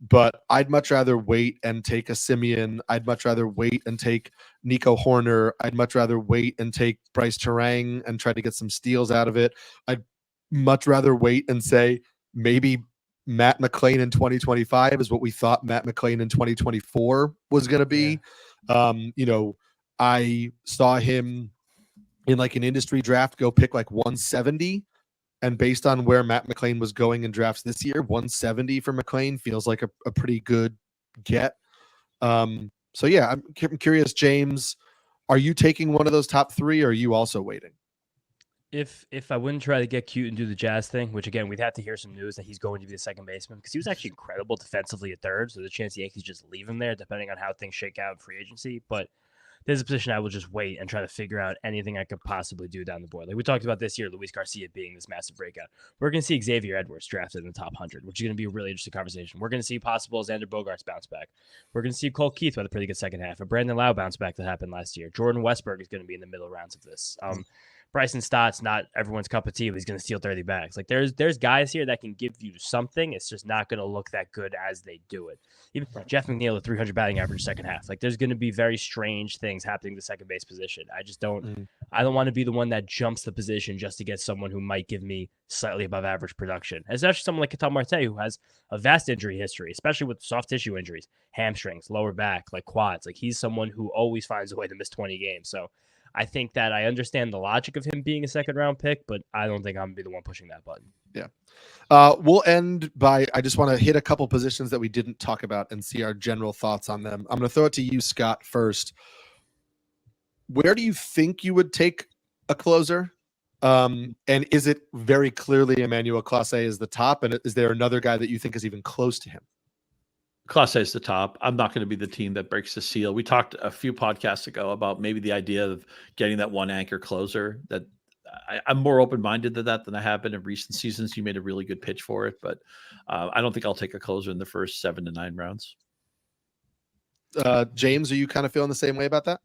but I'd much rather wait and take a Simeon. I'd much rather wait and take Nico Horner. I'd much rather wait and take Bryce Terang and try to get some steals out of it. I'd much rather wait and say maybe Matt McClain in 2025 is what we thought Matt McClain in 2024 was going to be. Yeah. I saw him in like an industry draft go pick like 170. And based on where Matt McClain was going in drafts this year, 170 for McClain feels like a pretty good get. So yeah, I'm curious, James, are you taking one of those top three or are you also waiting? If I wouldn't try to get cute and do the Jazz thing, which again, we'd have to hear some news that he's going to be the second baseman because he was actually incredible defensively at third. So there's a chance the Yankees just leave him there depending on how things shake out in free agency. But there's a position I will just wait and try to figure out anything I could possibly do down the board. Like we talked about this year, Luis Garcia being this massive breakout. We're going to see Xavier Edwards drafted in the top 100, which is going to be a really interesting conversation. We're going to see possible Xander Bogaerts bounce back. We're going to see Cole Keith with a pretty good second half. A Brandon Lau bounce back that happened last year. Jordan Westberg is going to be in the middle rounds of this. Bryson Stott's not everyone's cup of tea, but he's going to steal 30 bags. Like there's guys here that can give you something. It's just not going to look that good as they do it. Even Jeff McNeil at 300 batting average second half. Like there's going to be very strange things happening to the second base position. I just don't. I don't want to be the one that jumps the position just to get someone who might give me slightly above average production. Especially someone like Ketel Marte who has a vast injury history, especially with soft tissue injuries, hamstrings, lower back, like quads. Like he's someone who always finds a way to miss 20 games. So I think that I understand the logic of him being a second round pick, but I don't think I'm going to be the one pushing that button. Yeah. We'll end by, I just want to hit a couple positions that we didn't talk about and see our general thoughts on them. I'm going to throw it to you, Scott, first. Where do you think you would take a closer? And is it very clearly Emmanuel Clase is the top? And is there another guy that you think is even close to him? Clase is the top. I'm not going to be the team that breaks the seal. We talked a few podcasts ago about maybe the idea of getting that one anchor closer. That I'm more open-minded to that than I have been in recent seasons. You made a really good pitch for it, but I don't think I'll take a closer in the first 7 to 9 rounds. James, are you kind of feeling the same way about that?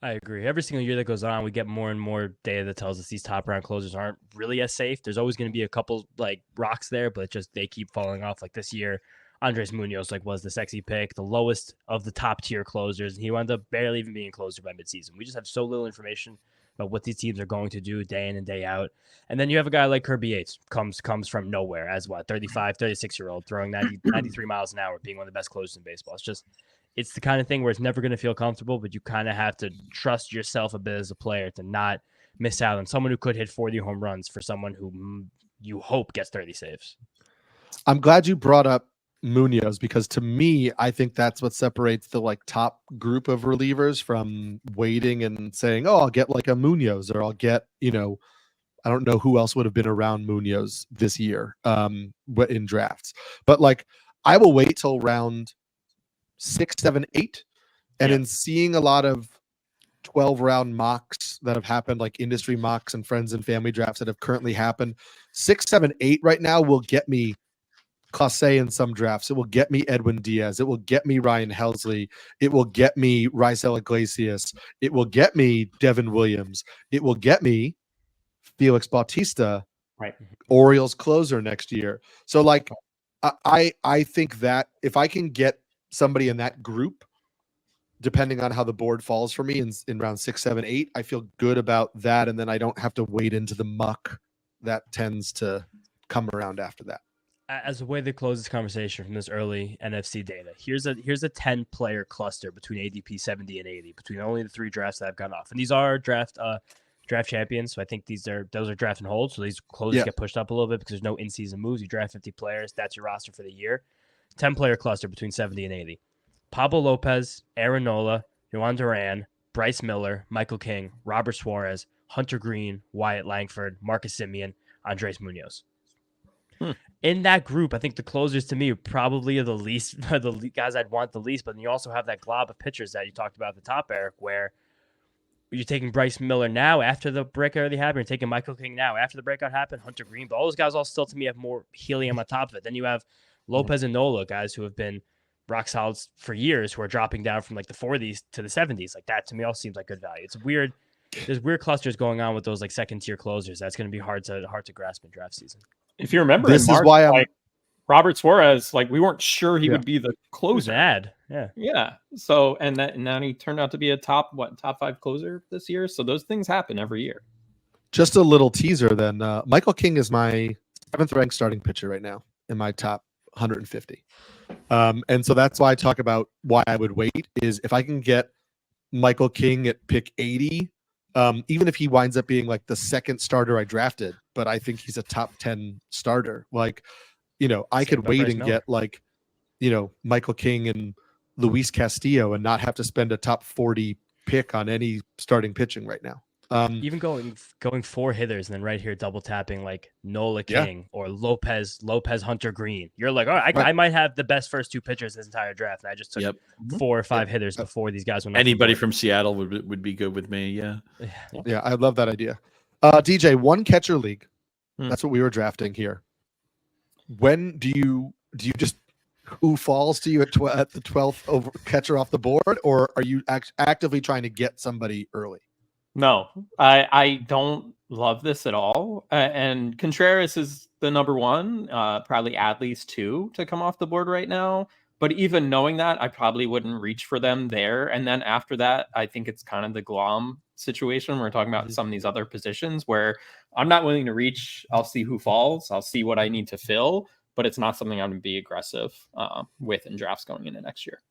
I agree. Every single year that goes on, we get more and more data that tells us these top round closers aren't really as safe. There's always going to be a couple like rocks there, but just they keep falling off. Like this year, Andres Munoz was the sexy pick, the lowest of the top tier closers, and he wound up barely even being closer by midseason. We just have so little information about what these teams are going to do day in and day out. And then you have a guy like Kirby Yates, comes from nowhere as 35, 36-year-old, throwing 93 miles an hour, being one of the best closers in baseball. It's the kind of thing where it's never going to feel comfortable, but you kind of have to trust yourself a bit as a player to not miss out on someone who could hit 40 home runs for someone who you hope gets 30 saves. I'm glad you brought up Munoz because to me, I think that's what separates the top group of relievers from waiting and saying, oh, I'll get like a Munoz or I'll get, I don't know who else would have been around Munoz this year in drafts, but I will wait till round 6, 7, 8. And in seeing a lot of 12 round mocks that have happened, like industry mocks and friends and family drafts that have currently happened, 6, 7, 8 right now will get me Clase in some drafts. It will get me Edwin Diaz. It will get me Ryan Helsley. It will get me Raisel Iglesias. It will get me Devin Williams. It will get me Felix Bautista, right? Orioles closer next year. So I think that if I can get somebody in that group, depending on how the board falls for me in round 6, 7, 8, I feel good about that. And then I don't have to wade into the muck that tends to come around after that. As a way to close this conversation from this early NFC data, here's a 10-player cluster between ADP 70 and 80, between only the 3 drafts that have gone off. And these are draft champions, so I think those are draft and hold. So these closers get pushed up a little bit because there's no in-season moves. You draft 50 players, that's your roster for the year. 10-player cluster between 70 and 80. Pablo Lopez, Aaron Nola, Yohan Duran, Bryce Miller, Michael King, Robert Suarez, Hunter Green, Wyatt Langford, Marcus Semien, Andres Munoz. In that group, I think the closers to me are probably the least, guys I'd want the least. But then you also have that glob of pitchers that you talked about at the top, Eric, where you're taking Bryce Miller now after the breakout already happened. You're taking Michael King now after the breakout happened. Hunter Green, but all those guys all still to me have more helium on top of it. Then you have Lopez and Nola, guys who have been rock solids for years, who are dropping down from like the 40s to the 70s. Like that to me all seems like good value. It's weird. There's weird clusters going on with those like second tier closers. That's going to be hard to grasp in draft season. If you remember, this in March, is why I'm like, Robert Suarez, like we weren't sure he would be the closer. Yeah. So now he turned out to be a top 5 closer this year. So those things happen every year. Just a little teaser then. Michael King is my 7th ranked starting pitcher right now in my top 150. And so that's why I talk about why I would wait is if I can get Michael King at pick 80, even if he winds up being like the second starter I drafted, but I think he's a top 10 starter. Like, I could wait and get like, Michael King and Luis Castillo and not have to spend a top 40 pick on any starting pitching right now. Even going 4 hitters and then right here double tapping like Nola King or Lopez Hunter Green. You're like, all right, I might have the best first 2 pitchers this entire draft, and I just took 4 or 5 hitters before these guys went. Anybody from Seattle would be good with me. Yeah, I love that idea. DJ, 1 catcher league. That's what we were drafting here. When do you just who falls to you at the 12th catcher off the board, or are you actively trying to get somebody early? No, I don't love this at all. And Contreras is the number 1, probably at least 2 to come off the board right now. But even knowing that, I probably wouldn't reach for them there. And then after that, I think it's kind of the glom situation. We're talking about some of these other positions where I'm not willing to reach. I'll see who falls. I'll see what I need to fill. But it's not something I'm going to be aggressive with in drafts going into next year.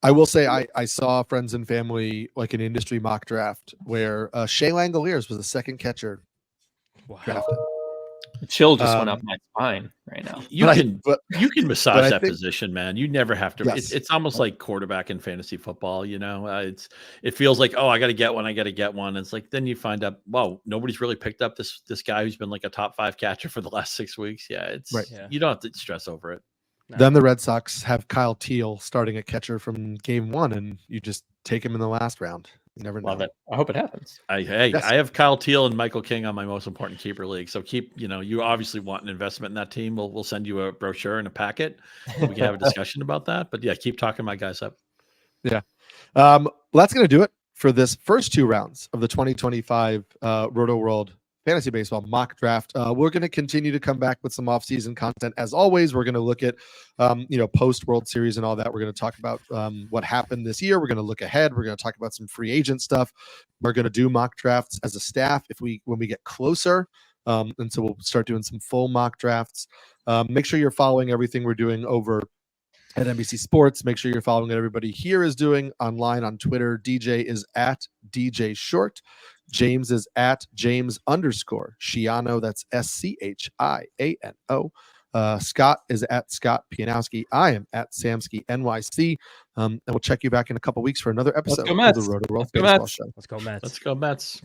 I will say I saw friends and family like an industry mock draft where Shea Langoliers was the second catcher drafted. Chill just went up my spine right now. You can massage that position, man. You never have to. Yes. It's almost like quarterback in fantasy football. It feels like, I got to get one. It's like then you find out, nobody's really picked up this guy who's been like a top 5 catcher for the last 6 weeks. You don't have to stress over it. No. Then the Red Sox have Kyle Teal starting at catcher from game 1, and you just take him in the last round. You never know. Love it. I hope it happens. I have Kyle Teal and Michael King on my most important keeper league. So you obviously want an investment in that team. We'll send you a brochure and a packet. So we can have a discussion about that. But keep talking my guys up. Yeah. That's going to do it for this first 2 rounds of the 2025 Rotoworld Fantasy Baseball mock draft. We're going to continue to come back with some off-season content. As always, we're going to look at, post-World Series and all that. We're going to talk about what happened this year. We're going to look ahead. We're going to talk about some free agent stuff. We're going to do mock drafts as a staff when we get closer. And so we'll start doing some full mock drafts. Make sure you're following everything we're doing over at NBC Sports. Make sure you're following what everybody here is doing online on Twitter. DJ is at DJ Short. James is at James_Schiano. That's SCHIANO. Scott is at Scott Pianowski. I am at Samulski NYC. And we'll check you back in a couple weeks for another episode of the Rotoworld Baseball Show. Let's go Mets. Let's go Mets.